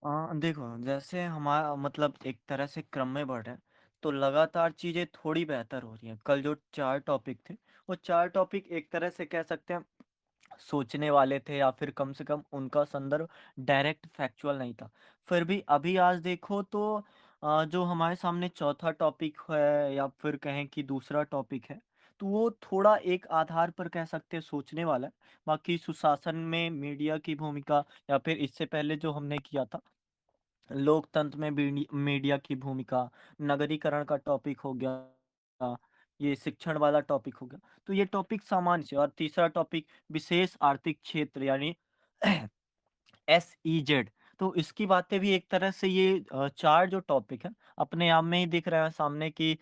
देखो जैसे हमारा मतलब एक तरह से क्रम में बढ़ रहा है, तो लगातार चीज़ें थोड़ी बेहतर हो रही हैं। कल जो 4 टॉपिक थे, वो 4 टॉपिक एक तरह से कह सकते हैं सोचने वाले थे या फिर कम से कम उनका संदर्भ डायरेक्ट फैक्चुअल नहीं था। फिर भी अभी आज देखो तो जो हमारे सामने चौथा टॉपिक है या फिर कहें कि दूसरा टॉपिक है, तो वो थोड़ा एक आधार पर कह सकते हैं सोचने वाला है। बाकी सुशासन में मीडिया की भूमिका या फिर इससे पहले जो हमने किया था लोकतंत्र में मीडिया की भूमिका, नगरीकरण का टॉपिक हो गया, ये शिक्षण वाला टॉपिक हो गया। तो ये टॉपिक सामान्य से और तीसरा टॉपिक विशेष आर्थिक क्षेत्र यानी एसईजेड। तो इसकी बातें भी एक तरह से ये 4 जो टॉपिक हैं, अपने आप में ही दिख रहे हैं सामने कि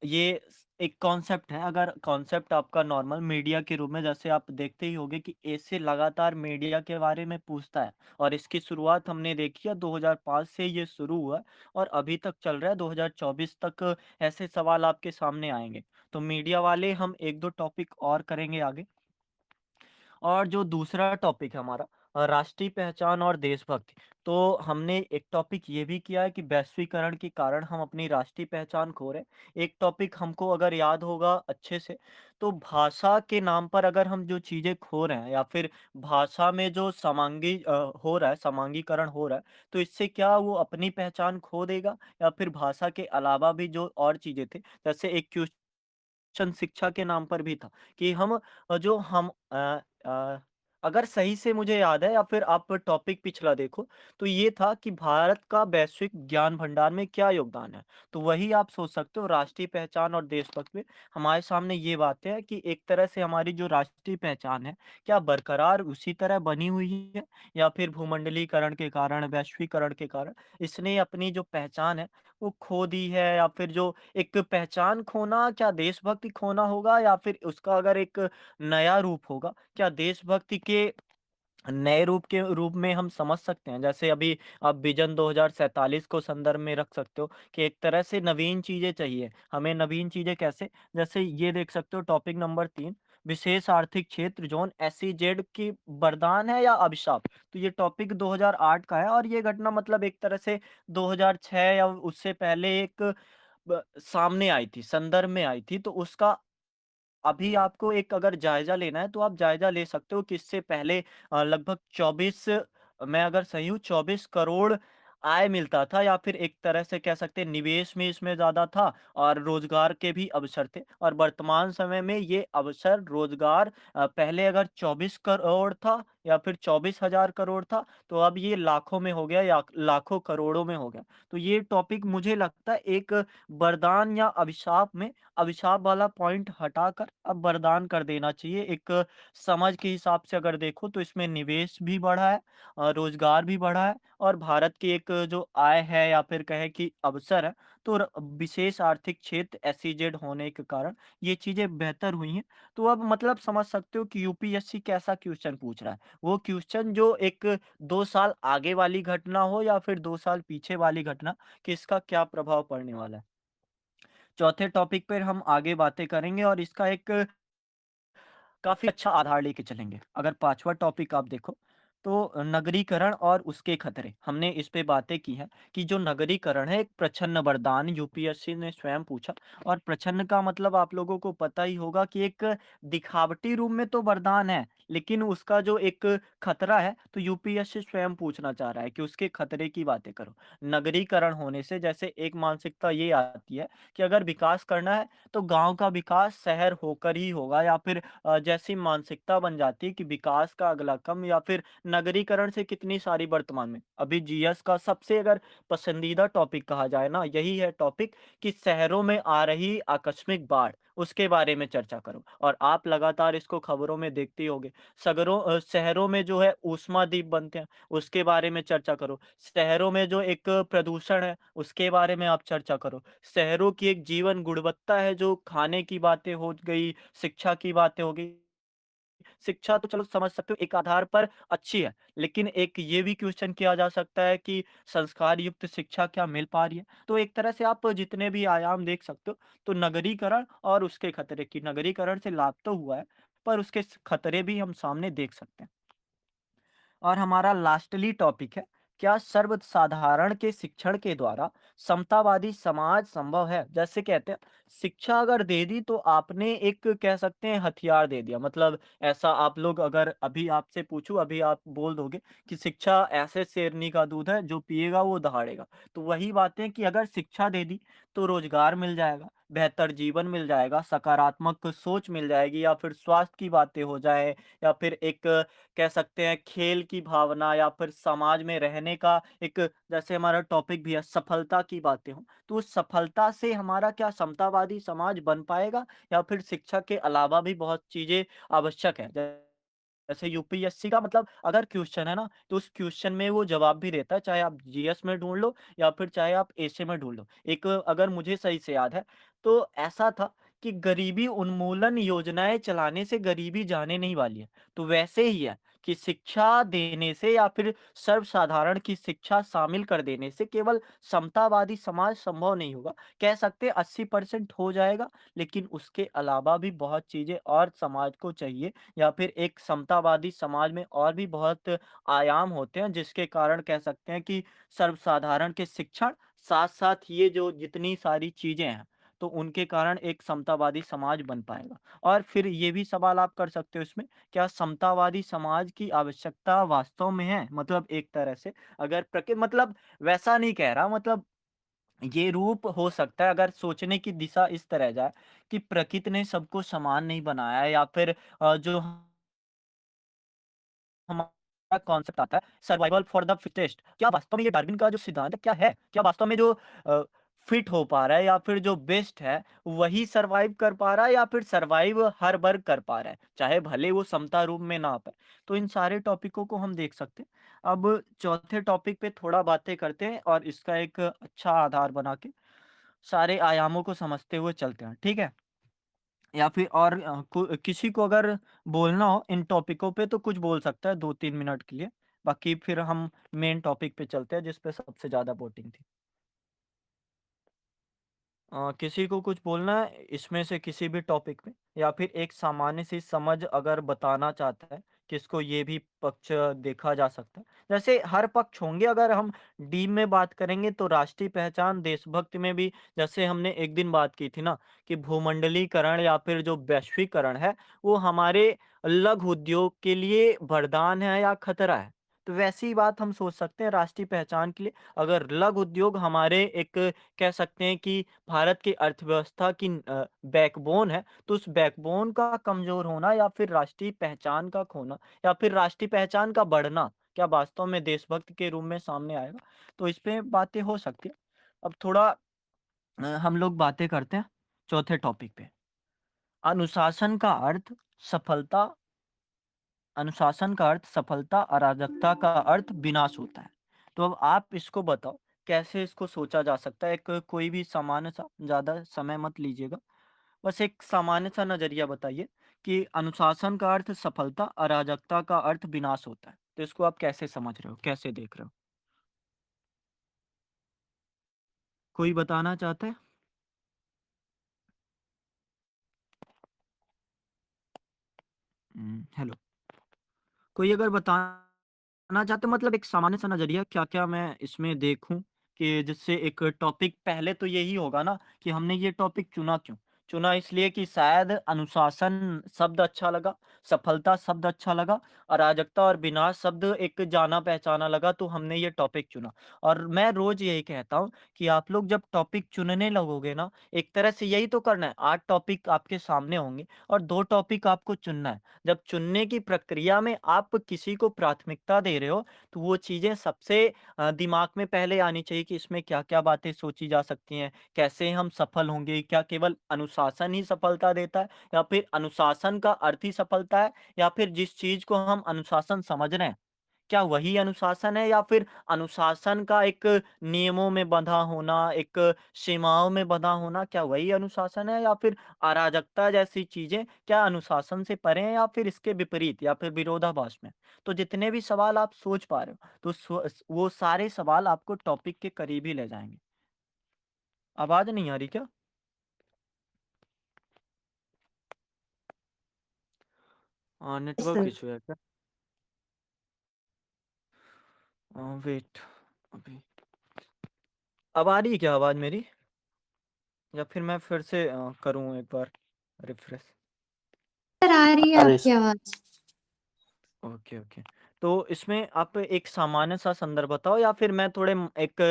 ये एक कॉन्सेप्ट है। अगर कॉन्सेप्ट आपका नॉर्मल मीडिया के रूप में जैसे आप देखते ही होंगे कि ऐसे लगातार मीडिया के बारे में पूछता है और इसकी शुरुआत हमने देखी है 2005 से ये शुरू हुआ है और अभी तक चल रहा है 2024 तक ऐसे सवाल आपके सामने आएँगे। तो मीडिया वाले हम 1-2 टॉपिक और करेंगे आगे। और जो दूसरा टॉपिक है हमारा राष्ट्रीय पहचान और देशभक्ति। तो हमने एक टॉपिक ये भी किया है कि वैश्वीकरण के कारण हम अपनी राष्ट्रीय पहचान खो रहे हैं। एक टॉपिक हमको अगर याद होगा अच्छे से, तो भाषा के नाम पर अगर हम जो चीज़ें खो रहे हैं या फिर भाषा में जो हो रहा है, समांगीकरण हो रहा है, तो इससे क्या वो अपनी पहचान खो देगा या फिर भाषा के अलावा भी जो और चीज़ें थे, जैसे एक क्वेश्चन शिक्षा के नाम पर भी था कि हम जो हम अ, अगर सही से मुझे याद है या फिर आप टॉपिक पिछला देखो, तो ये था कि भारत का वैश्विक ज्ञान भंडार में क्या योगदान है? तो वही आप सोच सकते हो राष्ट्रीय पहचान और देशभक्ति में हमारे सामने ये बातें हैं कि एक तरह से हमारी जो राष्ट्रीय पहचान है, क्या बरकरार उसी तरह बनी हुई है या फिर भूमंडलीकरण के कारण, वैश्वीकरण के कारण इसने अपनी जो पहचान है, वो खो दी है या फिर जो एक पहचान खोना क्या देशभक्ति खोना होगा या फिर उसका अगर एक नया रूप होगा, क्या देशभक्ति के नए रूप में हम समझ सकते हैं? जैसे अभी आप विज़न 2047 को संदर्भ में रख सकते हो कि एक तरह से नवीन चीज़ें चाहिए। हमें नवीन चीज़ें कैसे? जैसे ये देख सकते हो टॉपिक नंबर 3 विशेष आर्थिक क्षेत्र ज़ोन एसईजेड की वरदान है या अभिशाप? तो ये टॉपिक 2008 का है और ये घटना मतलब एक तरह से 2006 या उससे पहले एक सामने आई थी, संदर्भ में आई थी। तो उसका अभी आपको एक अगर जायज़ा लेना है, तो आप जायज़ा ले सकते हो कि इससे पहले लगभग 24 मैं अगर सही हूँ 24 करोड़ आय मिलता था या फिर एक तरह से कह सकते हैं निवेश भी इसमें ज़्यादा था और रोज़गार के भी अवसर थे और वर्तमान समय में ये अवसर रोज़गार पहले अगर 24 करोड़ था या फिर 24,000 करोड़ था, तो अब ये लाखों में हो गया या लाखों करोड़ों में हो गया। तो ये टॉपिक मुझे लगता है एक वरदान या अभिशाप में अभिशाप वाला पॉइंट हटाकर अब वरदान कर देना चाहिए। एक समझ के हिसाब से अगर देखो तो इसमें निवेश भी बढ़ा है, रोज़गार भी बढ़ा है और भारत की एक जो आय है या फिर कहें कि अवसर है, तो विशेष आर्थिक क्षेत्र एसईजेड होने के कारण ये चीज़ें बेहतर हुई हैं। तो अब मतलब समझ सकते हो कि यूपीएससी कैसा क्वेश्चन पूछ रहा है। वो क्वेश्चन जो एक 2 साल आगे वाली घटना हो या फिर 2 साल पीछे वाली घटना, कि इसका क्या प्रभाव पड़ने वाला है। चौथे टॉपिक पर हम आगे बातें करेंगे और इसका एक काफ़ी अच्छा आधार लेके चलेंगे। अगर 5वाँ टॉपिक आप देखो, तो नगरीकरण और उसके खतरे। हमने इस पे बातें की हैं कि जो नगरीकरण है एक प्रछन्न वरदान यूपीएससी ने स्वयं पूछा और प्रछन्न का मतलब आप लोगों को पता ही होगा कि एक दिखावटी रूप में तो वरदान है, लेकिन उसका जो एक खतरा है, तो यूपीएससी स्वयं पूछना चाह रहा है कि उसके खतरे की बातें करो। नगरीकरण होने से जैसे एक मानसिकता ये आती है कि अगर विकास करना है, तो गाँव का विकास शहर होकर ही होगा या फिर जैसी मानसिकता बन जाती है कि विकास का अगला कम या फिर नगरीकरण से कितनी सारी वर्तमान में अभी जीएस का सबसे अगर पसंदीदा टॉपिक कहा जाए ना यही है टॉपिक कि शहरों में आ रही आकस्मिक बाढ़ उसके बारे में चर्चा करो और आप लगातार इसको खबरों में देखते ही होगे शहरों में जो है ऊष्मा द्वीप बनते हैं उसके बारे में चर्चा करो शहरों में जो एक प्रदूषण है उसके बारे में आप चर्चा करो शहरों की एक जीवन गुणवत्ता है जो खाने की बातें हो गई शिक्षा की बातें हो गई शिक्षा तो चलो समझ सकते हो एक आधार पर अच्छी है, लेकिन एक ये भी क्वेश्चन किया जा सकता है कि संस्कार युक्त शिक्षा क्या मिल पा रही है? तो एक तरह से आप जितने भी आयाम देख सकते हो, तो नगरीकरण और उसके खतरे की नगरीकरण से लाभ तो हुआ है, पर उसके खतरे भी हम सामने देख सकते हैं। और हमारा लास्टली टॉपिक है क्या सर्वसाधारण के शिक्षण के द्वारा समतावादी समाज संभव है? जैसे कहते हैं, शिक्षा अगर दे दी तो आपने एक कह सकते हैं हथियार दे दिया। मतलब ऐसा आप लोग अगर अभी आपसे पूछूँ, अभी आप बोल दोगे कि शिक्षा ऐसे शेरनी का दूध है, जो पिएगा वो दहाड़ेगा। तो वही बातें कि अगर शिक्षा दे दी तो रोज़गार मिल जाएगा, बेहतर जीवन मिल जाएगा, सकारात्मक सोच मिल जाएगी, या फिर स्वास्थ्य की बातें हो जाएँ, या फिर एक कह सकते हैं खेल की भावना, या फिर समाज में रहने का एक, जैसे हमारा टॉपिक भी है सफलता की बातें हों, तो उस सफलता से हमारा क्या समतावादी समाज बन पाएगा, या फिर शिक्षा के अलावा भी बहुत चीज़ें आवश्यक है? जैसे यूपीएससी का मतलब अगर क्वेश्चन है ना, तो उस क्वेश्चन में वो जवाब भी रहता है, चाहे आप जीएस में ढूँढ लो या फिर चाहे आप एशे में ढूँढ लो। एक अगर मुझे सही से याद है, तो ऐसा था कि गरीबी उन्मूलन योजनाएँ चलाने से गरीबी जाने नहीं वाली है। तो वैसे ही है कि शिक्षा देने से या फिर सर्वसाधारण की शिक्षा शामिल कर देने से केवल समतावादी समाज संभव नहीं होगा। कह सकते हैं 80% हो जाएगा, लेकिन उसके अलावा भी बहुत चीज़ें और समाज को चाहिए, या फिर एक समतावादी समाज में और भी बहुत आयाम होते हैं, जिसके कारण कह सकते हैं कि सर्वसाधारण के शिक्षण साथ-साथ ये जो जितनी सारी चीज़ें हैं, तो उनके कारण एक समतावादी समाज बन पाएगा। और फिर ये भी सवाल आप कर सकते हो इसमें, क्या समतावादी समाज की आवश्यकता वास्तव में है? मतलब एक तरह से अगर मतलब वैसा नहीं कह रहा, मतलब ये रूप हो सकता है अगर सोचने की दिशा इस तरह जाए कि प्रकृति ने सबको समान नहीं बनाया है, या फिर जो हमारा कॉन्सेप्ट आता है सर्वाइवल फॉर द फिटेस्ट, क्या वास्तव में ये डार्विन का जो सिद्धांत है क्या है? क्या वास्तव में जो फिट हो पा रहा है, या फिर जो बेस्ट है वही सर्वाइव कर पा रहा है, या फिर सर्वाइव हर वर्ग कर पा रहा है, चाहे भले वो समता रूप में ना आ पाए? तो इन सारे टॉपिकों को हम देख सकते हैं। अब चौथे टॉपिक पे थोड़ा बातें करते हैं और इसका एक अच्छा आधार बना के सारे आयामों को समझते हुए चलते हैं, ठीक है? या फिर और किसी को अगर बोलना हो इन टॉपिकों पे तो कुछ बोल सकता है 2-3 मिनट के लिए। बाकी फिर हम मेन टॉपिक पे चलते हैं जिस पे सबसे ज़्यादा वोटिंग थी। किसी को कुछ बोलना है इसमें से किसी भी टॉपिक पे, या फिर एक सामान्य सी समझ अगर बताना चाहता है किसको ये भी पक्ष देखा जा सकता है। जैसे हर पक्ष होंगे, अगर हम डीप में बात करेंगे तो राष्ट्रीय पहचान देशभक्ति में भी, जैसे हमने एक दिन बात की थी ना कि भूमंडलीकरण या फिर जो वैश्वीकरण है वो हमारे लघु उद्योग के लिए वरदान है या खतरा है। तो वैसी ही बात हम सोच सकते हैं राष्ट्रीय पहचान के लिए। अगर लघु उद्योग हमारे एक कह सकते हैं कि भारत की अर्थव्यवस्था की बैकबोन है, तो उस बैकबोन का कमज़ोर होना, या फिर राष्ट्रीय पहचान का खोना, या फिर राष्ट्रीय पहचान का बढ़ना, क्या वास्तव में देशभक्त के रूप में सामने आएगा? तो इस पे बातें हो सकती हैं। अब थोड़ा हम लोग बातें करते हैं चौथे टॉपिक पे। अनुशासन का अर्थ सफलता अनुशासन का अर्थ सफलता, अराजकता का अर्थ विनाश होता है। तो अब आप इसको बताओ, कैसे इसको सोचा जा सकता है? एक कोई भी सामान्य सा, ज़्यादा समय मत लीजिएगा। बस एक सामान्य सा नज़रिया बताइए कि अनुशासन का अर्थ सफलता, अराजकता का अर्थ विनाश होता है। तो इसको आप कैसे समझ रहे हो? कैसे देख रहे हो? कोई बताना चाहता है? हेलो। कोई अगर बताना चाहते, मतलब एक सामान्य सा नज़रिया क्या-क्या मैं इसमें देखूँ कि जिससे एक टॉपिक, पहले तो यही होगा ना कि हमने ये टॉपिक चुना क्यों? चुना इसलिए कि शायद अनुशासन शब्द अच्छा लगा, सफलता शब्द अच्छा लगा, अराजकता और विनाश शब्द एक जाना-पहचाना लगा, तो हमने ये टॉपिक चुना। और मैं रोज़ यही कहता हूँ कि आप लोग जब टॉपिक चुनने लगोगे ना, एक तरह से यही तो करना है, 8 टॉपिक आपके सामने होंगे और 2 टॉपिक आपको चुनना है। जब चुनने की प्रक्रिया में आप किसी को प्राथमिकता दे रहे हो, तो वो चीज़ें सबसे दिमाग में पहले आनी चाहिए कि इसमें क्या-क्या बातें सोची जा सकती हैं, कैसे हम सफल होंगे, क्या केवल अनुशासन ही सफलता देता है, या फिर अनुशासन का अर्थ ही सफलता है, या फिर जिस चीज़ को हम अनुशासन समझ रहे हैं, क्या वही अनुशासन है, या फिर अनुशासन का एक नियमों में बंधा होना, एक सीमाओं में बंधा होना, क्या वही अनुशासन है, या फिर अराजकता जैसी चीज़ें क्या अनुशासन से परे हैं, या फिर इसके विपरीत, या फिर विरोधाभास में? तो जितने भी सवाल आप सोच पा रहे हो, तो वो सारे सवाल आपको टॉपिक के करीब ही ले जाएँगे। आवाज़ नहीं आ रही क्या? Yes network sir. इश्यू है क्या? वेट, अभी अब आ रही है क्या आवाज़ मेरी? या फिर मैं फिर से करूँ एक बार रिफ्रेश? सर आ रही है अरे आपकी आवाज़। Okay, okay. तो इसमें आप एक सामान्य-सा संदर्भ बताओ या फिर मैं थोड़े एक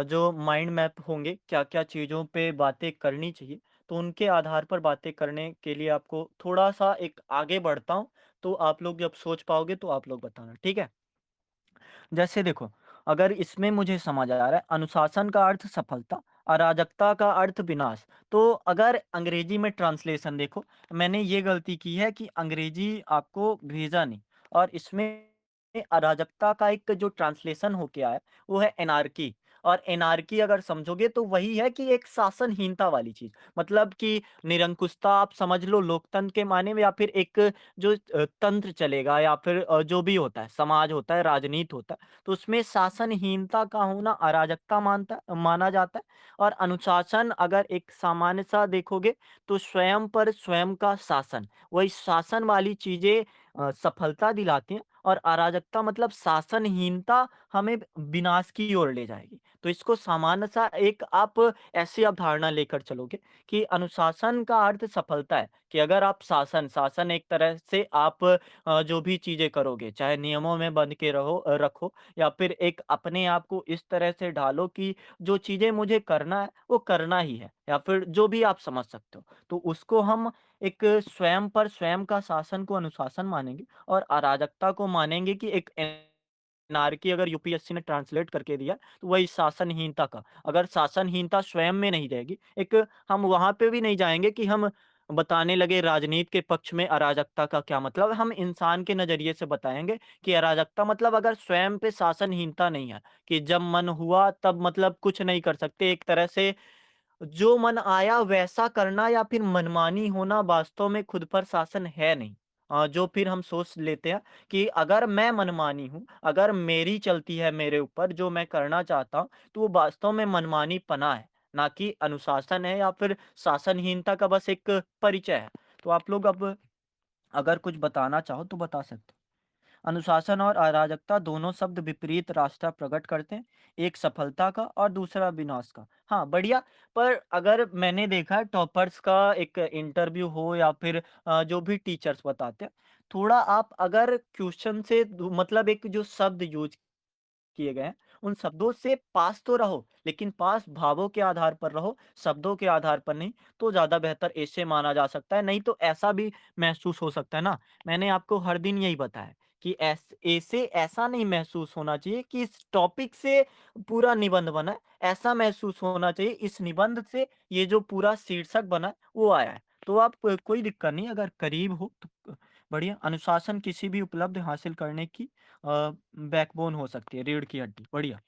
जो माइंड मैप होंगे, क्या-क्या चीज़ों पे बातें करनी चाहिए, तो उनके आधार पर बातें करने के लिए आपको थोड़ा-सा एक आगे बढ़ता हूँ, तो आप लोग जब सोच पाओगे तो आप लोग बताना, ठीक है? जैसे देखो, अगर इसमें मुझे समझ आ रहा है अनुशासन का अर्थ सफलता, अराजकता का अर्थ विनाश। तो अगर अंग्रेजी में ट्रांसलेशन देखो, मैंने ये गलती की है कि अंग्रेजी आपको भेजा नहीं और इसमें अराजकता का एक जो ट्रांसलेशन होके आया, वो है एनार्की और एनार्की अगर समझोगे तो वही है कि एक शासनहीनता वाली चीज़। मतलब कि निरंकुशता आप समझ लो लोकतंत्र के मायने में या फिर एक जो तंत्र चलेगा या फिर जो भी होता है, समाज होता है, राजनीति होता है, तो उसमें शासनहीनता का होना अराजकता माना जाता है और अनुशासन अगर एक सामान्य-सा देखोगे, तो स्वयं पर स्वयं का शासन, वही शासन वाली चीज़ें सफलता दिलाती हैं और अराजकता मतलब शासनहीनता हमें विनाश की ओर ले जाएगी। तो इसको सामान्य-सा एक आप ऐसी अवधारणा लेकर चलोगे कि अनुशासन का अर्थ सफलता है कि अगर आप शासन एक तरह से आप जो भी चीज़ें करोगे, चाहे नियमों में बंध के रखो या फिर एक अपने आप को इस तरह से ढालो कि जो चीज़ें मुझे करना है, वो करना ही है या फिर जो भी आप समझ सकते हो। तो उसको हम एक स्वयं पर स्वयं का शासन को अनुशासन मानेंगे और अराजकता को मानेंगे कि एक एनार्की अगर यूपीएससी ने ट्रांसलेट करके दिया, तो वही शासनहीनता का। अगर शासनहीनता स्वयं में नहीं रहेगी, एक हम वहाँ पे भी नहीं जाएँगे कि हम बताने लगे राजनीति के पक्ष में अराजकता का क्या मतलब है, हम इंसान के नज़रिए से बताएँगे कि अराजकता मतलब अगर स्वयं पे शासनहीनता नहीं है, कि जब मन हुआ तब मतलब कुछ नहीं कर सकते, एक तरह से जो मन आया वैसा करना या फिर मनमानी होना वास्तव में खुद पर शासन है नहीं। जो फिर हम सोच लेते हैं कि अगर मैं मनमानी हूँ, अगर मेरी चलती है मेरे ऊपर जो मैं करना चाहता हूँ, तो वो वास्तव में मनमानीपना है, ना कि अनुशासन है या फिर शासनहीनता का बस एक परिचय है। तो आप लोग अब अगर कुछ बताना चाहो तो बता सकते हो। अनुशासन और अराजकता दोनों शब्द विपरीत रास्ता प्रकट करते हैं, एक सफलता का और दूसरा विनाश का। हाँ, बढ़िया। पर अगर मैंने देखा है टॉपर्स का एक इंटरव्यू हो या फिर जो भी टीचर्स बताते हैं, थोड़ा आप अगर क्वेश्चन से मतलब एक जो शब्द यूज किए गए हैं, उन शब्दों से पास तो रहो, लेकिन पास भावों के आधार पर रहो, शब्दों के आधार पर नहीं, तो ज़्यादा बेहतर ऐसे माना जा सकता है। नहीं तो ऐसा भी महसूस हो सकता है ना, मैंने आपको हर दिन यही बताया कि ऐसे ऐसा नहीं महसूस होना चाहिए कि इस टॉपिक से पूरा निबंध बना है, ऐसा महसूस होना चाहिए इस निबंध से ये जो पूरा शीर्षक बना है, वो आया है। तो आप कोई दिक्कत नहीं अगर करीब हो तो बढ़िया। अनुशासन किसी भी उपलब्धि हासिल करने की बैकबोन हो सकती है, रीढ़ की हड्डी, बढ़िया।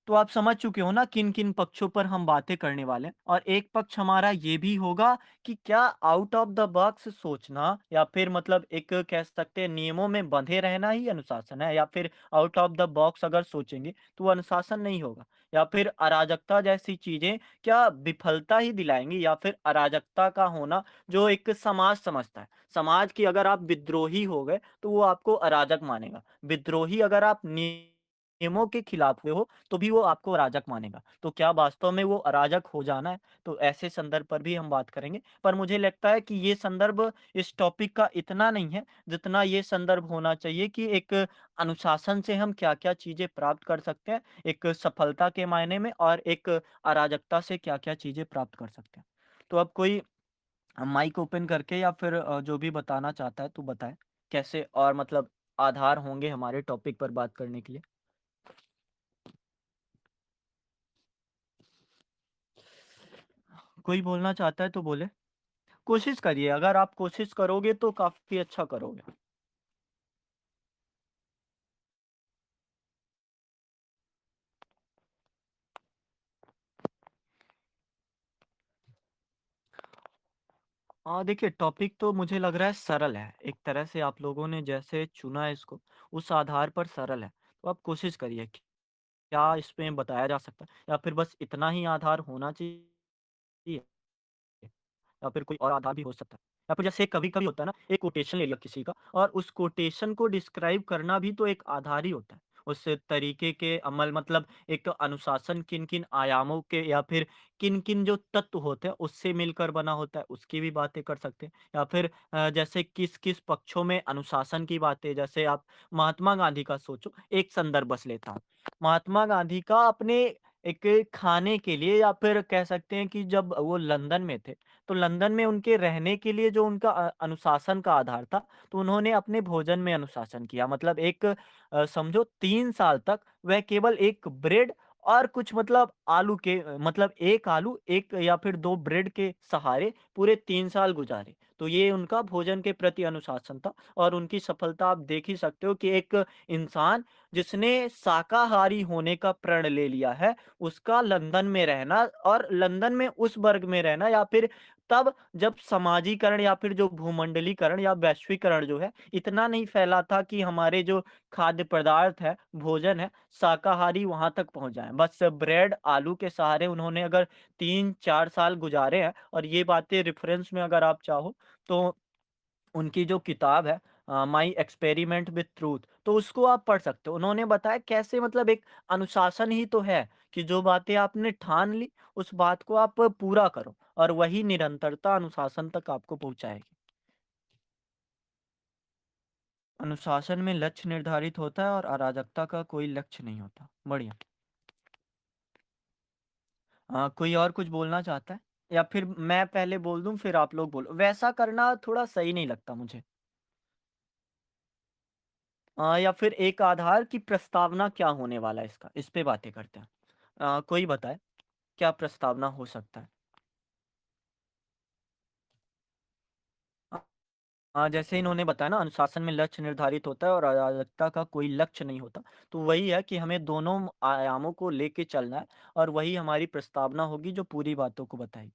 तो आप समझ चुके हो ना किन-किन पक्षों पर हम बातें करने वाले हैं और एक पक्ष हमारा ये भी होगा कि क्या आउट ऑफ द बॉक्स सोचना या फिर मतलब एक कह सकते हैं नियमों में बंधे रहना ही अनुशासन है या फिर आउट ऑफ द बॉक्स अगर सोचेंगे तो वो अनुशासन नहीं होगा या फिर अराजकता जैसी चीजें क्या विफलता ही दिलाएंगी या फिर अराजकता का होना जो एक समाज समझता है। समाज की अगर आप विद्रोही हो गए तो वो आपको अराजक मानेगा। विद्रोही अगर आप नियमों के खिलाफ हुए हो तो भी वो आपको अराजक मानेगा। तो क्या वास्तव में वो अराजक हो जाना है? तो ऐसे संदर्भ पर भी हम बात करेंगे। पर मुझे लगता है कि ये संदर्भ इस टॉपिक का इतना नहीं है, जितना ये संदर्भ होना चाहिए कि एक अनुशासन से हम क्या-क्या चीज़ें प्राप्त कर सकते हैं, एक सफलता के मायने में और एक अराजकता से क्या-क्या चीज़ें प्राप्त कर सकते हैं। तो अब कोई माइक ओपन करके या फिर जो भी बताना चाहता है तो बताएँ, कैसे और मतलब आधार होंगे हमारे टॉपिक पर बात करने के लिए? कोई बोलना चाहता है तो बोले। कोशिश करिए, अगर आप कोशिश करोगे तो काफ़ी अच्छा करोगे। देखिए टॉपिक तो मुझे लग रहा है सरल है। एक तरह से आप लोगों ने जैसे चुना है इसको, उस आधार पर सरल है। तो आप कोशिश करिए कि क्या इसमें बताया जा सकता है या फिर बस इतना ही आधार होना चाहिए या फिर कोई और आधार भी हो सकता है। या फिर जैसे कभी-कभी होता है ना, एक कोटेशन ले लिया किसी का और उस कोटेशन को डिस्क्राइब करना भी तो एक आधार ही होता है। उस तरीके के अमल मतलब एक अनुशासन किन-किन आयामों के या फिर किन-किन जो तत्व होते हैं उससे मिलकर बना होता है, उसकी भी बातें कर सकते हैं। या फिर जैसे किस-किस पक्षों में अनुशासन की बातें जैसे आप महात्मा गांधी का सोचो, एक संदर्भ बस लेता हूँ। महात्मा गांधी का अपने एक खाने के लिए या फिर कह सकते हैं कि जब वो लंदन में थे, तो लंदन में उनके रहने के लिए जो उनका अनुशासन का आधार था, तो उन्होंने अपने भोजन में अनुशासन किया। मतलब एक समझो 3 साल तक वह केवल 1 ब्रेड और कुछ मतलब आलू के मतलब 1 आलू, 1 या फिर 2 ब्रेड के सहारे पूरे 3 साल गुज़ारे। तो ये उनका भोजन के प्रति अनुशासन था और उनकी सफलता आप देख ही सकते हो कि एक इंसान जिसने शाकाहारी होने का प्रण ले लिया है, उसका लंदन में रहना और लंदन में उस वर्ग में रहना या फिर तब जब समाजीकरण या फिर जो भूमंडलीकरण या वैश्वीकरण जो है, इतना नहीं फैला था कि हमारे जो खाद्य पदार्थ है, भोजन है, शाकाहारी वहाँ तक पहुँच जाएँ। बस ब्रेड, आलू के सहारे उन्होंने अगर 3-4 साल गुज़ारे हैं और ये बातें रेफ़रेंस में अगर आप चाहो, तो उनकी जो किताब है माई एक्सपेरिमेंट विथ ट्रूथ तो उसको आप पढ़ सकते हो। उन्होंने बताया कैसे मतलब एक अनुशासन ही तो है कि जो बातें आपने ठान ली, उस बात को आप पूरा करो और वही निरंतरता अनुशासन तक आपको पहुँचाएगी। अनुशासन में लक्ष्य निर्धारित होता है और अराजकता का कोई लक्ष्य नहीं होता। बढ़िया। कोई और कुछ बोलना चाहता है? या फिर मैं पहले बोल दूँ फिर आप लोग बोलो? वैसा करना थोड़ा सही नहीं लगता मुझे। या फिर एक आधार की प्रस्तावना क्या होने वाला है इसका? इस पे बातें करते हैं। कोई बताए क्या प्रस्तावना हो सकता है? अ जैसे इन्होंने बताया ना अनुशासन में लक्ष्य निर्धारित होता है और अराजकता का कोई लक्ष्य नहीं होता। तो वही है कि हमें दोनों आयामों को लेके चलना है और वही हमारी प्रस्तावना होगी जो पूरी बातों को बताएगी।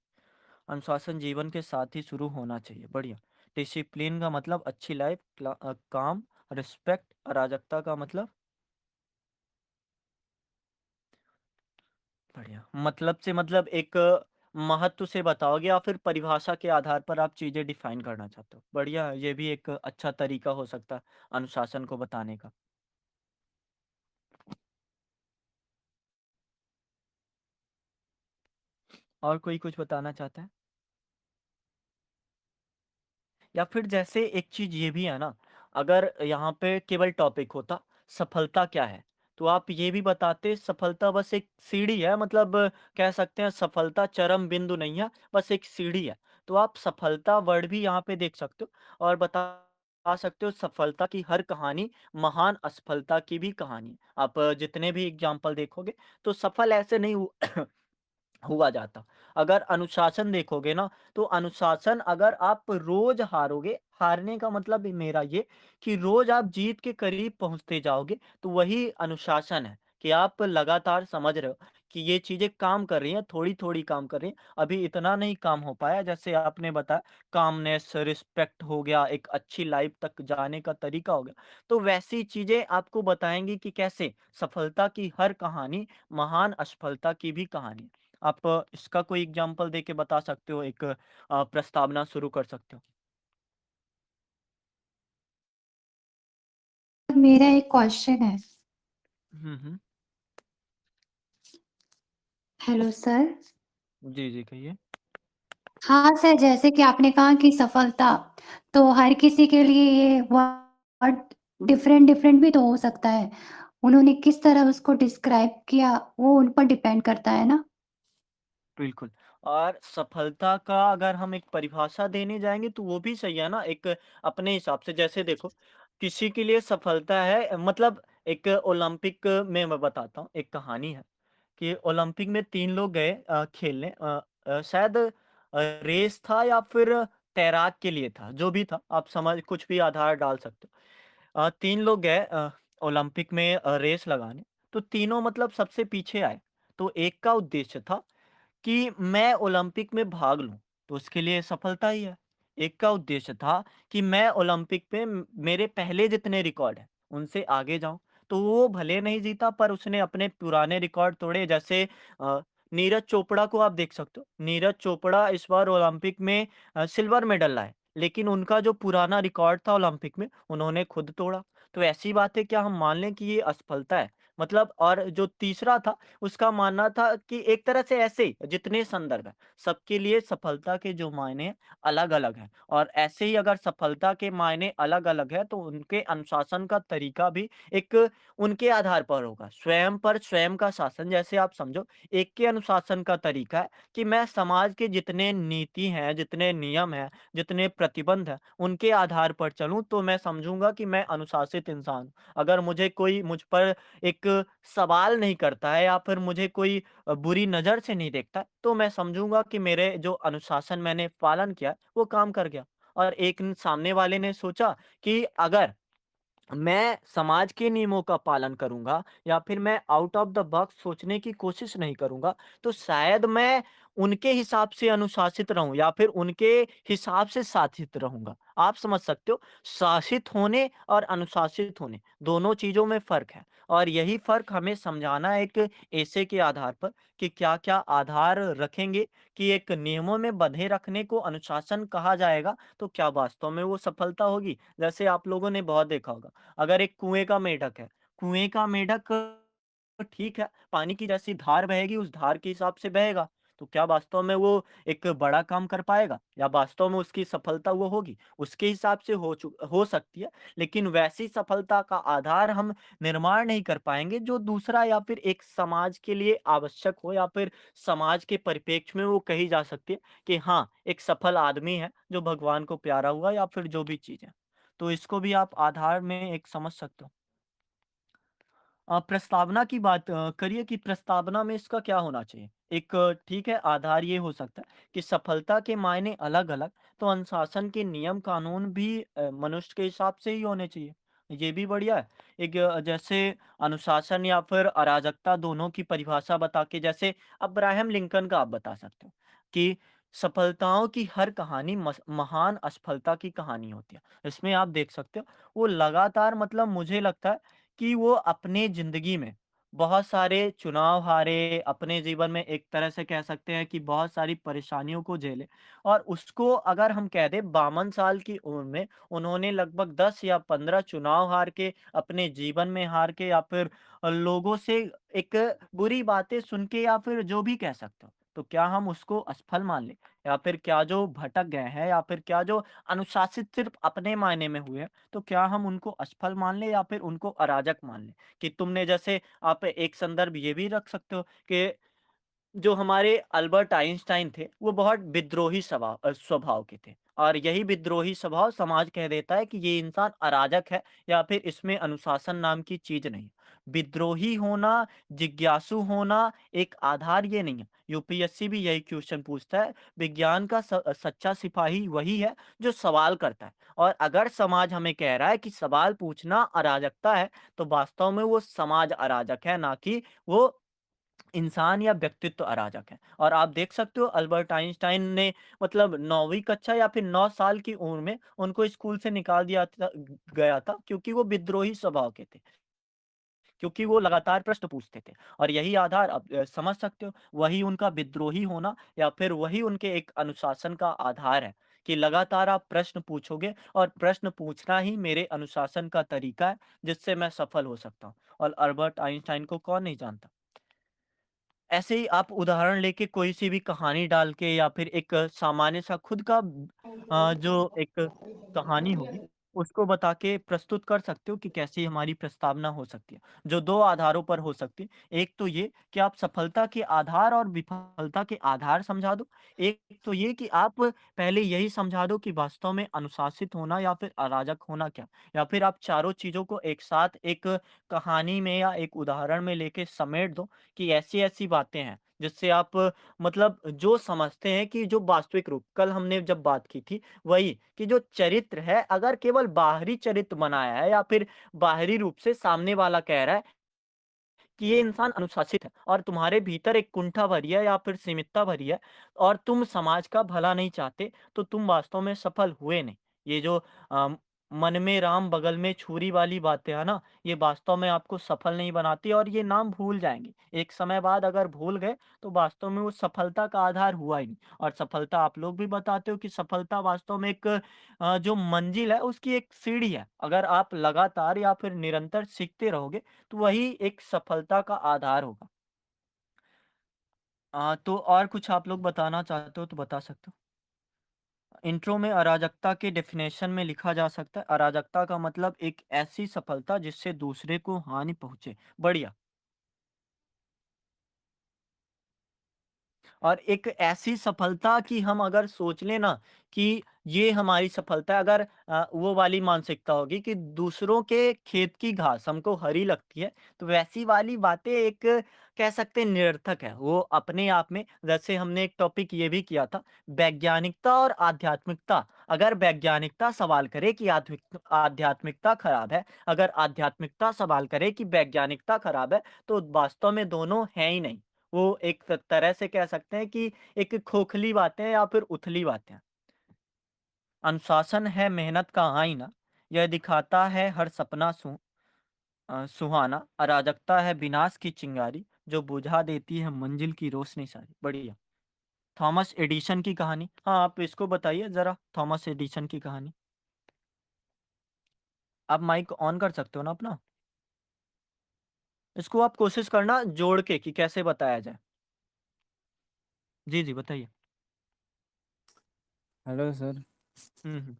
अनुशासन जीवन के साथ ही शुरू होना चाहिए। बढ़िया। डिसिप्लिन का मतलब अच्छी लाइफ, काम, रिस्पेक्ट, अराजकता का मतलब बढ़िया। मतलब से मतलब एक महत्व से बताओगे या फिर परिभाषा के आधार पर आप चीज़ें डिफ़ाइन करना चाहते हो? बढ़िया, ये भी एक अच्छा तरीका हो सकता है अनुशासन को बताने का। और कोई कुछ बताना चाहता है? या फिर जैसे एक चीज़ ये भी है ना, अगर यहाँ पे केवल टॉपिक होता, सफलता क्या है? तो आप ये भी बताते सफलता बस एक सीढ़ी है मतलब कह सकते हैं सफलता चरम बिंदु नहीं है, बस एक सीढ़ी है। तो आप सफलता वर्ड भी यहाँ पे देख सकते हो और बता सकते हो सफलता की हर कहानी महान असफलता की भी कहानी है। आप जितने भी एग्ज़ाम्पल देखोगे, तो सफल ऐसे नहीं हुआ जाता। अगर अनुशासन देखोगे ना, तो अनुशासन अगर आप रोज़ हारोगे, हारने का मतलब ही मेरा ये कि रोज़ आप जीत के करीब पहुँचते जाओगे, तो वही अनुशासन है कि आप लगातार समझ रहे हो कि ये चीज़ें काम कर रही हैं, थोड़ी-थोड़ी काम कर रही हैं। अभी इतना नहीं काम हो पाया, जैसे आपने बताया कामनेस, रिस्पेक्ट हो गया, एक अच्छी लाइफ़ तक जाने का तरीका हो गया। तो वैसी चीज़ें आपको बताएँगी कि कैसे सफलता की हर कहानी महान असफलता की भी कहानी है। आप इसका कोई एग्ज़ाम्पल देके बता सकते हो, एक प्रस्तावना शुरू कर सकते हो? मेरा एक क्वेश्चन है। हुँ, हुँ। Hello sir. जी, जी, कहिए। हाँ सर, जैसे कि आपने कहा कि सफलता, तो हर किसी के लिए ये वर्ड डिफरेंट डिफरेंट भी तो हो सकता है। उन्होंने किस तरह उसको डिस्क्राइब किया, वो उन पर डिपेंड करता है ना? बिल्कुल। और सफलता का अगर हम एक परिभाषा देने जाएँगे तो वो भी सही है ना, एक अपने हिसाब से जैसे देखो, किसी के लिए सफलता है मतलब एक ओलंपिक में मैं बताता हूँ, एक कहानी है कि ओलंपिक में 3 लोग गए खेलने शायद रेस था या फिर तैराक के लिए था, जो भी था, आप समझ कुछ भी आधार डाल सकते हो। 3 लोग गए ओलंपिक में रेस लगाने, तो तीनों मतलब सबसे पीछे आए। तो एक का उद्देश्य था कि मैं ओलंपिक में भाग लूँ, तो उसके लिए सफलता ही है। एक का उद्देश्य था कि मैं ओलंपिक में मेरे पहले जितने रिकॉर्ड हैं, उनसे आगे जाऊँ। तो वो भले नहीं जीता पर उसने अपने पुराने रिकॉर्ड तोड़े जैसे नीरज चोपड़ा को आप देख सकते हो। नीरज चोपड़ा इस बार ओलंपिक में सिल्वर मेडल लाए, लेकिन उनका जो पुराना रिकॉर्ड था ओलंपिक में, उन्होंने खुद तोड़ा। तो ऐसी बातें क्या हम मान लें कि ये असफलता है? मतलब और जो तीसरा था, उसका मानना था कि एक तरह से ऐसे ही जितने संदर्भ हैं, सबके लिए सफलता के जो मायने हैं, अलग-अलग हैं और ऐसे ही अगर सफलता के मायने अलग-अलग हैं, तो उनके अनुशासन का तरीका भी एक उनके आधार पर होगा। स्वयं पर स्वयं का शासन जैसे आप समझो, एक के अनुशासन का तरीका है कि मैं समाज के जितने नीति हैं, जितने नियम हैं, जितने प्रतिबंध हैं, उनके आधार पर चलूँ तो मैं समझूँगा कि मैं अनुशासित इंसान हूँ। अगर मुझे कोई मुझ पर एक सवाल नहीं करता है या फिर मुझे कोई बुरी नज़र से नहीं देखता है, तो मैं समझूँगा कि मेरे जो अनुशासन मैंने पालन किया, वो काम कर गया। और एक न सामने वाले ने सोचा कि अगर मैं समाज के नियमों का पालन करूँगा या फिर मैं आउट ऑफ द बॉक्स सोचने की कोशिश नहीं करूँगा, तो शायद मैं उनके हिसाब से अनुशासित रहूँ या फिर उनके हिसाब से शासित रहूँगा। आप समझ सकते हो, शासित होने और अनुशासित होने, दोनों चीज़ों में फ़र्क है और यही फ़र्क हमें समझाना है एक ऐसे के आधार पर कि क्या-क्या आधार रखेंगे कि एक नियमों में बँधे रखने को अनुशासन कहा जाएगा, तो क्या वास्तव में वो सफलता होगी? जैसे आप लोगों ने बहुत देखा होगा, अगर एक कुएँ का मेढक है, कुएँ का मेढक ठीक है, पानी की जैसी धार बहेगी उस धार के हिसाब से बहेगा, तो क्या वास्तव में वो एक बड़ा काम कर पाएगा? या वास्तव में उसकी सफलता वो होगी? उसके हिसाब से हो सकती है, लेकिन वैसी सफलता का आधार हम निर्माण नहीं कर पाएँगे जो दूसरा या फिर एक समाज के लिए आवश्यक हो या फिर समाज के परिप्रेक्ष्य में वो कही जा सकती है कि हाँ, एक सफल आदमी है जो भगवान को प्यारा हुआ या फिर जो भी चीज़ है। तो इसको भी आप आधार में एक समझ सकते हो। प्रस्तावना की बात करिए कि प्रस्तावना में इसका क्या होना चाहिए? एक ठीक है आधार ये हो सकता है कि सफलता के मायने अलग-अलग, तो अनुशासन के नियम कानून भी मनुष्य के हिसाब से ही होने चाहिए। ये भी बढ़िया है। एक जैसे अनुशासन या फिर अराजकता दोनों की परिभाषा बता के जैसे अब्राहम लिंकन का आप बता सकते हो कि सफलताओं की हर कहानी महान असफलता की कहानी होती है। इसमें आप देख सकते हो, वो लगातार मतलब मुझे लगता है कि वो अपने ज़िंदगी में बहुत सारे चुनाव हारे, अपने जीवन में एक तरह से कह सकते हैं कि बहुत सारी परेशानियों को झेले और उसको अगर हम कह दें 52 साल की उम्र में उन्होंने लगभग 10 या 15 चुनाव हार के, अपने जीवन में हार के या फिर लोगों से एक बुरी बातें सुन के या फिर जो भी कह सकते हो। तो क्या हम उसको असफल मान लें? या फिर क्या जो भटक गए हैं या फिर क्या जो अनुशासित सिर्फ़ अपने मायने में हुए हैं, तो क्या हम उनको असफल मान लें या फिर उनको अराजक मान लें? कि तुमने जैसे आप एक संदर्भ ये भी रख सकते हो कि जो हमारे अल्बर्ट आइंस्टाइन थे, वो बहुत विद्रोही स्वभाव के थे और यही विद्रोही स्वभाव समाज कह देता है कि ये इंसान अराजक है या फिर इसमें अनुशासन नाम की चीज़ नहीं है। विद्रोही होना, जिज्ञासु होना एक आधार ये नहीं है। यूपीएससी भी यही क्वेश्चन पूछता है, विज्ञान का सच्चा सिपाही वही है जो सवाल करता है और अगर समाज हमें कह रहा है कि सवाल पूछना अराजकता है, तो वास्तव में वो समाज अराजक है, ना कि वो इंसान या व्यक्तित्व अराजक है और आप देख सकते हो अल्बर्ट आइंस्टाइन ने मतलब 9वीं कक्षा या फिर 9 साल की उम्र में उनको स्कूल से निकाल दिया था गया था क्योंकि वो विद्रोही स्वभाव के थे। क्योंकि वो लगातार प्रश्न पूछते थे और यही आधार आप समझ सकते हो, वही उनका विद्रोही होना या फिर वही उनके एक अनुशासन का आधार है कि लगातार आप प्रश्न पूछोगे और प्रश्न पूछना ही मेरे अनुशासन का तरीका है, जिससे मैं सफल हो सकता हूँ और अल्बर्ट आइंस्टाइन को कौन नहीं जानता। ऐसे ही आप उदाहरण लेके कोई-सी भी कहानी डाल के या फिर एक सामान्य सा खुद का जो एक कहानी होगी, उसको बता के प्रस्तुत कर सकते हो कि कैसी हमारी प्रस्तावना हो सकती है, जो 2 आधारों पर हो सकती है। एक तो ये कि आप सफलता के आधार और विफलता के आधार समझा दो। एक तो ये कि आप पहले यही समझा दो कि वास्तव में अनुशासित होना या फिर अराजक होना क्या? या फिर आप चारों चीज़ों को एक साथ एक कहानी में या एक उदाहरण में लेके समेट दो कि ऐसी-ऐसी बातें हैं, जिससे आप मतलब जो समझते हैं कि जो वास्तविक रूप कल हमने जब बात की थी, वही कि जो चरित्र है, अगर केवल बाहरी चरित्र बनाया है या फिर बाहरी रूप से सामने वाला कह रहा है कि ये इंसान अनुशासित है और तुम्हारे भीतर एक कुंठा भरी है या फिर सीमितता भरी है और तुम समाज का भला नहीं चाहते, तो तुम वास्तव में सफल हुए नहीं। ये जो अ, मन में राम बगल में छुरी वाली बातें है ना, ये वास्तव में आपको सफल नहीं बनाती और ये नाम भूल जाएँगे। एक समय बाद अगर भूल गए तो वास्तव में वो सफलता का आधार हुआ ही नहीं। और सफलता आप लोग भी बताते हो कि सफलता वास्तव में एक जो मंजिल है उसकी एक सीढ़ी है। अगर आप लगातार या फिर निरंतर सीखते रहोगे तो वही एक सफलता का आधार होगा। तो और कुछ आप लोग बताना चाहते हो तो बता सकते हो। इंट्रो में अराजकता के डेफिनेशन में लिखा जा सकता है, अराजकता का मतलब एक ऐसी सफलता जिससे दूसरे को हानि पहुंचे। बढ़िया। और एक ऐसी सफलता कि हम अगर सोच लें ना कि ये हमारी सफलता है, अगर वो वाली मानसिकता होगी कि दूसरों के खेत की घास हमको हरी लगती है, तो वैसी वाली बातें एक कह सकते हैं निरर्थक है। वो अपने आप में, जैसे हमने एक टॉपिक ये भी किया था, वैज्ञानिकता और आध्यात्मिकता। अगर वैज्ञानिकता सवाल करे कि आध्यात्मिकता खराब है, अगर आध्यात्मिकता सवाल करे कि वैज्ञानिकता खराब है, तो वास्तव में दोनों हैं ही नहीं। वो एक तरह से कह सकते हैं कि एक खोखली बातें या फिर उथली बातें। अनुशासन है मेहनत का आईना, यह दिखाता है हर सपना सुहाना। अराजकता है विनाश की चिंगारी, जो बुझा देती है मंजिल की रोशनी सारी। बढ़िया। थॉमस एडिशन की कहानी, हाँ आप इसको बताइए जरा, थॉमस एडिशन की कहानी। आप माइक ऑन कर सकते हो ना अपना। इसको आप कोशिश करना जोड़ के कि कैसे बताया जाए। जी जी बताइए। Hello sir. हम्म।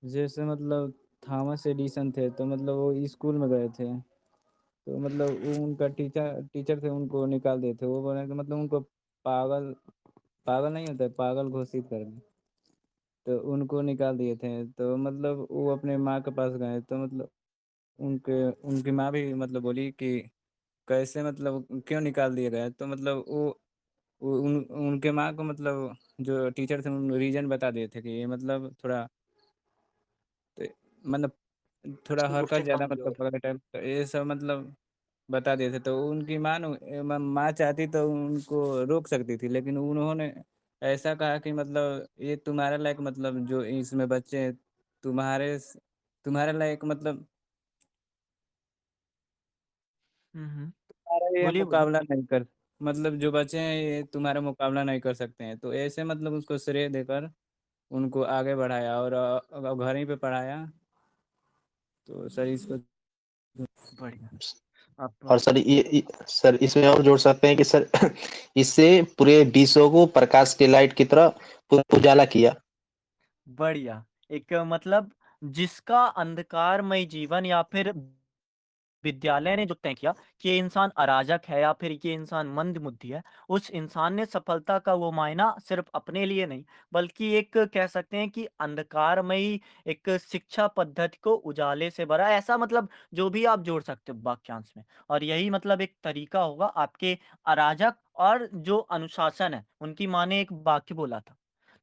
जैसे मतलब थॉमस एडिसन थे, तो मतलब वो स्कूल में गए थे, तो मतलब वो उनका टीचर टीचर थे, उनको निकाल दिए थे। वो बोले कि मतलब उनको पागल पागल नहीं होता है, पागल घोषित कर दिए, तो उनको निकाल दिए थे। तो मतलब वो अपने माँ के पास गए, तो मतलब उनके उनकी माँ भी मतलब बोली कि कैसे, मतलब क्यों निकाल दिए गए। तो मतलब उनके माँ को मतलब जो टीचर थे उन रीजन बता दिए थे कि ये मतलब थोड़ा, तो मतलब थोड़ा हरकत उससे ज़्यादा मतलब कमजोर। पकड़े टाइप, तो ये सब मतलब बता दिए थे। तो उनकी माँ चाहती तो उनको रोक सकती थी, लेकिन उन्होंने ऐसा कहा कि मतलब ये तुम्हारे लायक, मतलब जो इसमें बच्चे हैं, तुम्हारे तुम्हारे लायक, मतलब हम्म। तुम्हारा ये बोलिए बोलिए। मुकाबला नहीं कर, मतलब जो बच्चे हैं ये तुम्हारा मुकाबला नहीं कर सकते हैं। तो ऐसे मतलब उसको श्रेय देकर उनको आगे बढ़ाया, और घर ही पे पढ़ाया। तो सर इसको बढ़िया। आप और सर सर इसमें और जोड़ सकते हैं कि सर इससे पूरे विश्व को प्रकाश की लाइट की तरह उजाला किया। बढ़िया। एक मतलब जिसका अंधकारमय जीवन या फिर विद्यालय ने जो तय किया कि ये इंसान अराजक है या फिर ये इंसान मंदबुद्धि है, उस इंसान ने सफलता का वो मायना सिर्फ अपने लिए नहीं, बल्कि एक कह सकते हैं कि अंधकारमयी एक शिक्षा पद्धति को उजाले से भरा, ऐसा मतलब जो भी आप जोड़ सकते हो वाक्यांश में। और यही मतलब एक तरीका होगा आपके अराजक और जो अनुशासन है, उनकी माँ ने एक वाक्य बोला था,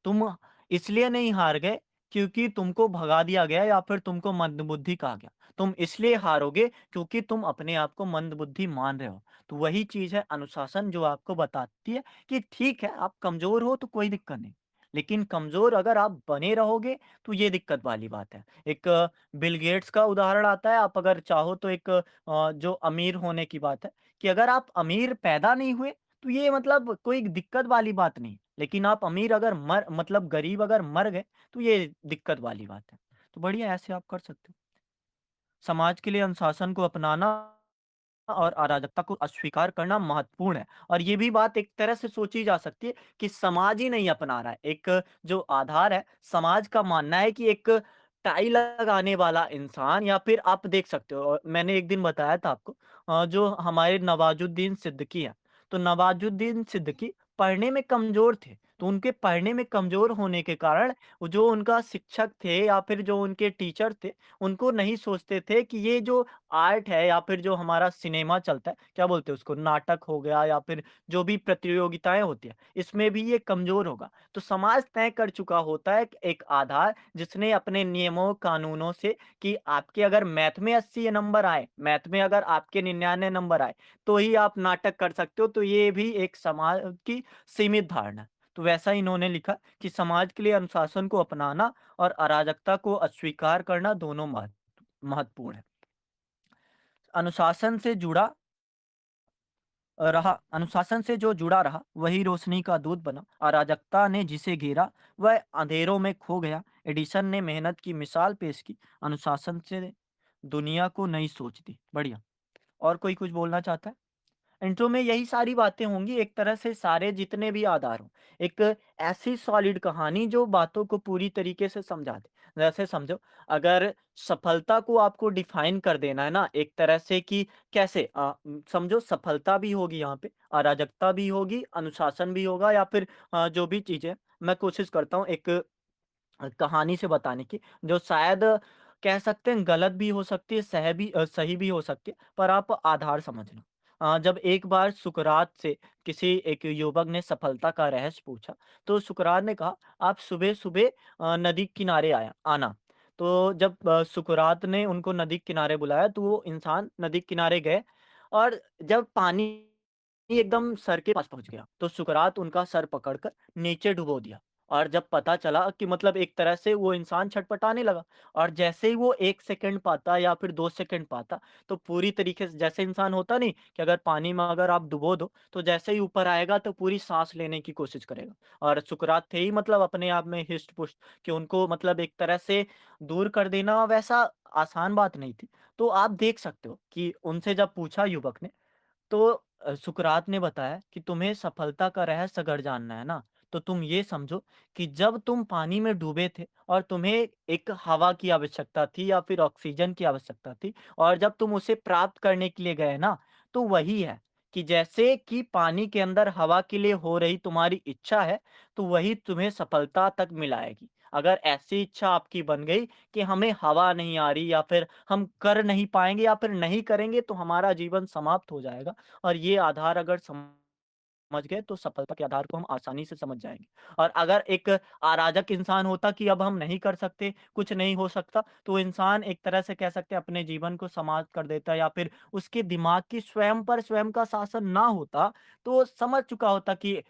तुम इसलिए नहीं हार गए क्योंकि तुमको भगा दिया गया या फिर तुमको मंदबुद्धि कहा गया, तुम इसलिए हारोगे क्योंकि तुम अपने आप को मंदबुद्धि मान रहे हो। तो वही चीज है अनुशासन, जो आपको बताती है कि ठीक है आप कमजोर हो तो कोई दिक्कत नहीं, लेकिन कमजोर अगर आप बने रहोगे तो ये दिक्कत वाली बात है। एक बिल गेट्स का उदाहरण आता है, आप अगर चाहो तो एक जो अमीर होने की बात है, कि अगर आप अमीर पैदा नहीं हुए तो ये मतलब कोई दिक्कत वाली बात नहीं, लेकिन आप अमीर अगर मर मतलब गरीब अगर मर गए तो ये दिक्कत वाली बात है। तो बढ़िया, ऐसे आप कर सकते हो। समाज के लिए अनुशासन को अपनाना और अराजकता को अस्वीकार करना महत्वपूर्ण है। और ये भी बात एक तरह से सोची जा सकती है कि समाज ही नहीं अपना रहा है। एक जो आधार है, समाज का मानना है कि एक टाई लगाने वाला इंसान, या फिर आप देख सकते हो, और मैंने एक दिन बताया था आपको, जो हमारे नवाजुद्दीन सिद्दीकी है, तो नवाजुद्दीन सिद्दीकी पढ़ने में कमजोर थे, तो उनके पढ़ने में कमजोर होने के कारण वो जो उनका शिक्षक थे या फिर जो उनके टीचर थे, उनको नहीं सोचते थे कि ये जो आर्ट है या फिर जो हमारा सिनेमा चलता है, क्या बोलते हैं उसको, नाटक हो गया या फिर जो भी प्रतियोगिताएं होती है, इसमें भी ये कमजोर होगा। तो समाज तय कर चुका होता है एक आधार, जिसने अपने नियमों कानूनों से कि आपके अगर मैथ में 80 नंबर आए, मैथ में अगर आपके 99 नंबर आए तो ही आप नाटक कर सकते हो, तो ये भी एक समाज की सीमित धारणा है। तो वैसा इन्होंने लिखा कि समाज के लिए अनुशासन को अपनाना और अराजकता को अस्वीकार करना दोनों महत्वपूर्ण है। अनुशासन से जुड़ा अनुशासन से जो जुड़ा रहा वही रोशनी का दूत बना। अराजकता ने जिसे घेरा वह अंधेरों में खो गया। एडिसन ने मेहनत की मिसाल पेश की, अनुशासन से दुनिया को नई सोच दी। बढ़िया। और कोई कुछ बोलना चाहता है? इंट्रो में यही सारी बातें होंगी, एक तरह से सारे जितने भी आधार हों। एक ऐसी सॉलिड कहानी जो बातों को पूरी तरीके से समझा दे। जैसे समझो, अगर सफलता को आपको डिफाइन कर देना है ना एक तरह से कि कैसे समझो सफलता भी होगी यहाँ पे, अराजकता भी होगी, अनुशासन भी होगा या फिर जो भी चीज़ें मैं कोशिश करता हूँ एक कहानी से बताने की, जो शायद कह सकते हैं गलत भी हो सकती है, सही भी हो सकती है, पर आप आधार समझना। जब एक बार सुकरात से किसी एक युवक ने सफलता का रहस्य पूछा, तो सुकरात ने कहा, "आप सुबह-सुबह नदी किनारे आना।" तो जब सुकरात ने उनको नदी किनारे बुलाया, तो वो इंसान नदी किनारे गए और जब पानी एकदम सर के पास पहुँच गया, तो सुकरात उनका सर पकड़कर नीचे डुबो दिया। और जब पता चला कि मतलब एक तरह से वो इंसान छटपटाने लगा और जैसे ही वो 1 सेकंड पाता या फिर 2 सेकंड पाता, तो पूरी तरीके से जैसे इंसान होता नहीं कि अगर पानी में अगर आप डुबो दो, तो जैसे ही ऊपर आएगा तो पूरी साँस लेने की कोशिश करेगा। और सुकरात थे ही मतलब अपने आप में हिष्ट-पुष्ट कि उनको मतलब एक तरह से दूर कर देना वैसा आसान बात नहीं थी। तो आप देख सकते हो कि उनसे जब पूछा युवक ने, तो सुकरात ने बताया कि तुम्हें सफलता का रहस्य अगर जानना है ना, तो तुम ये समझो कि जब तुम पानी में डूबे थे और तुम्हें एक हवा की आवश्यकता थी या फिर ऑक्सीजन की आवश्यकता थी और जब तुम उसे प्राप्त करने के लिए गए ना, तो वही है कि जैसे कि पानी के अंदर हवा के लिए हो रही तुम्हारी इच्छा है, तो वही तुम्हें सफलता तक मिलाएगी। अगर ऐसी इच्छा आपकी बन गई कि हमें हवा नहीं आ रही या फिर हम कर नहीं पाएँगे या फिर नहीं करेंगे तो हमारा जीवन समाप्त हो जाएगा। और ये आधार अगर समझ गए तो सफलता के आधार को हम आसानी से समझ जाएँगे। और अगर एक अराजक इंसान होता कि अब हम नहीं कर सकते, कुछ नहीं हो सकता, तो इंसान एक तरह से कह सकते हैं अपने जीवन को समाप्त कर देता या फिर उसके दिमाग की स्वयं पर स्वयं का शासन ना होता, तो समझ चुका होता कि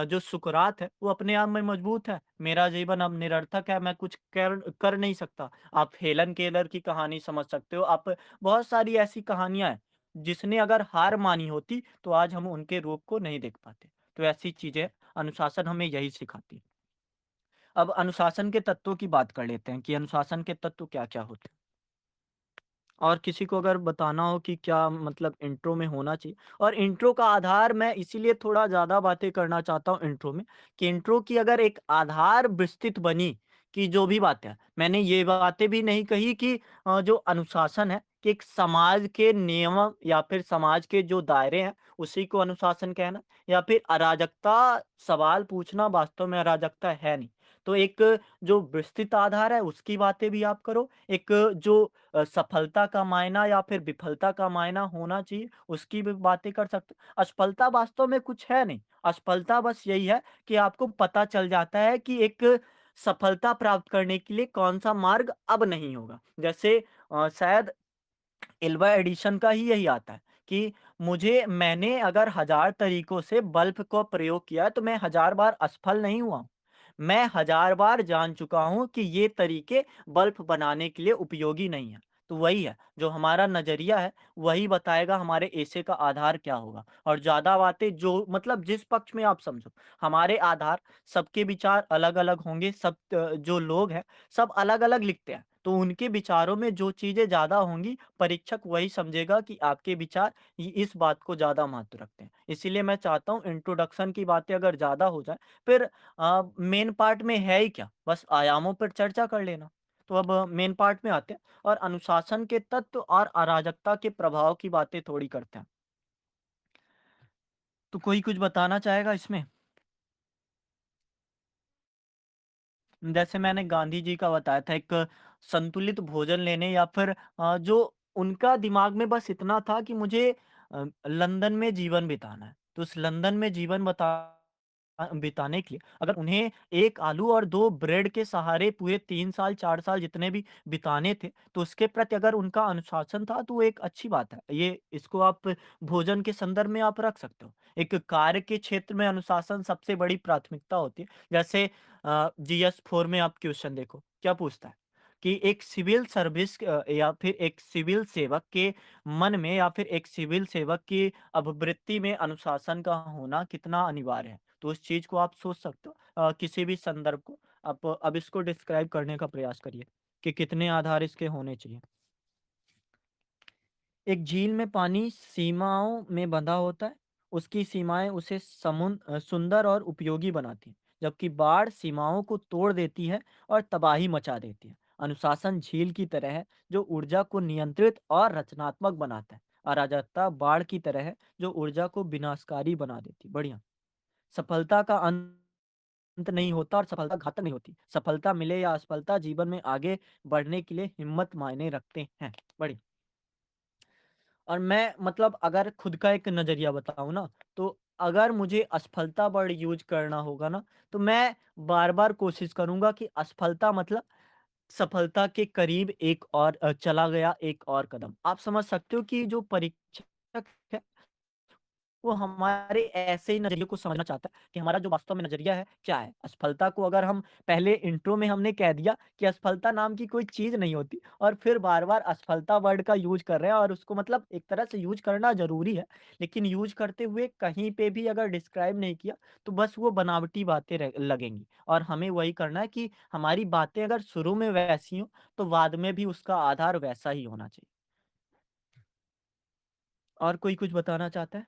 जो सुकरात है वो अपने आप में मजबूत है, मेरा जीवन अब निरर्थक है, मैं कुछ कर नहीं सकता। आप हेलन केलर की कहानी समझ सकते हो, आप बहुत सारी ऐसी कहानियाँ हैं जिसने अगर हार मानी होती तो आज हम उनके रूप को नहीं देख पाते। तो ऐसी चीज़ें अनुशासन हमें यही सिखाती है। अब अनुशासन के तत्वों की बात कर लेते हैं कि अनुशासन के तत्व क्या-क्या होते हैं। और किसी को अगर बताना हो कि क्या मतलब इंट्रो में होना चाहिए और इंट्रो का आधार मैं इसीलिए थोड़ा ज़्यादा बातें करना चाहता हूँ इंट्रो में कि इंट्रो की अगर एक आधार विस्तृत बनी कि जो भी बातें हैं, मैंने ये बातें भी नहीं कही कि जो अनुशासन है कि एक समाज के नियम या फिर समाज के जो दायरे हैं उसी को अनुशासन कहना या फिर अराजकता सवाल पूछना वास्तव में अराजकता है नहीं। तो एक जो विस्तृत आधार है उसकी बातें भी आप करो, एक जो सफलता का मायना या फिर विफलता का मायना होना चाहिए, उसकी भी बातें कर सकते हो। असफलता वास्तव में कुछ है नहीं, असफलता बस यही है कि आपको पता चल जाता है कि एक सफलता प्राप्त करने के लिए कौन-सा मार्ग अब नहीं होगा। जैसे शायद एल्वा एडिशन का ही यही आता है कि मैंने अगर 1000 तरीकों से बल्ब को प्रयोग किया है, तो मैं 1000 बार असफल नहीं हुआ हूँ। मैं 1000 बार जान चुका हूँ कि ये तरीके बल्ब बनाने के लिए उपयोगी नहीं हैं। तो वही है, जो हमारा नज़रिया है, वही बताएगा हमारे ऐसे का आधार क्या होगा और ज़्यादा बातें जो मतलब जिस पक्ष में आप समझो, हमारे आधार सबके विचार अलग-अलग होंगे, जो लोग हैं, सब अलग-अलग लिखते हैं। तो उनके विचारों में जो चीज़ें ज़्यादा होंगी, परीक्षक वही समझेगा कि आपके विचार इस बात को ज़्यादा महत्व रखते हैं। इसीलिए मैं चाहता हूँ इंट्रोडक्शन की बातें अगर ज़्यादा हो जाए, फिर मेन पार्ट में है ही क्या? बस आयामों पर चर्चा कर लेना। तो अब मेन पार्ट में आते हैं और अनुशासन के तत्व और अराजकता के प्रभाव की बातें थोड़ी करते हैं। तो कोई कुछ बताना चाहेगा इसमें? जैसे मैंने गांधी जी का बताया था एक संतुलित भोजन लेने या फिर जो उनका दिमाग में बस इतना था कि मुझे लंदन में जीवन बिताना है। तो उस लंदन में जीवन बता बिताने के लिए अगर उन्हें 1 आलू और 2 ब्रेड के सहारे पूरे 3 साल, 4 साल जितने भी बिताने थे, तो उसके प्रति अगर उनका अनुशासन था, तो वो एक अच्छी बात है। ये इसको आप भोजन के संदर्भ में आप रख सकते हो। एक कार्य के क्षेत्र में अनुशासन सबसे बड़ी प्राथमिकता होती है। जैसे जीएस 4 में आप क्वेश्चन देखो, क्या पूछता है कि एक सिविल सर्विस या फिर एक सिविल सेवक के मन में या फिर एक सिविल सेवक की अभिवृत्ति में अनुशासन का होना कितना अनिवार्य है। तो उस चीज़ को आप सोच सकते हो किसी भी संदर्भ को आप अब इसको डिस्क्राइब करने का प्रयास करिए कि कितने आधार इसके होने चाहिए। एक झील में पानी सीमाओं में बंधा होता है, उसकी सीमाएँ उसे सुंदर और उपयोगी बनाती हैं, जबकि बाढ़ सीमाओं को तोड़ देती है और तबाही मचा देती है। अनुशासन झील की तरह है, जो ऊर्जा को नियंत्रित और रचनात्मक बनाता है। अराजकता बाढ़ की तरह है, जो ऊर्जा को विनाशकारी बना देती है। बढ़िया। सफलता का अंत नहीं होता और सफलता घातक नहीं होती। सफलता मिले या असफलता जीवन में आगे बढ़ने के लिए हिम्मत मायने रखते हैं। बढ़िया। और मैं मतलब अगर खुद का एक नज़रिया बताऊँ ना, तो अगर मुझे असफलता वर्ड यूज़ करना होगा ना, तो मैं बार-बार कोशिश करूँगा कि असफलता मतलब सफलता के करीब एक और चला गया एक और कदम। आप समझ सकते हो कि जो परीक्षक है वो हमारे ऐसे ही नज़रिए को समझना चाहता है कि हमारा जो वास्तव में नज़रिया है, क्या है? असफलता को अगर हम पहले इंट्रो में हमने कह दिया कि असफलता नाम की कोई चीज़ नहीं होती और फिर बार-बार असफलता वर्ड का यूज़ कर रहे हैं और उसको मतलब एक तरह से यूज़ करना ज़रूरी है, लेकिन यूज़ करते हुए कहीं पे भी अगर डिस्क्राइब नहीं किया, तो बस वो बनावटी बातें लगेंगी और हमें वही करना है कि हमारी बातें अगर शुरू में वैसी हों, तो बाद में भी उसका आधार वैसा ही होना चाहिए। और कोई कुछ बताना चाहता है?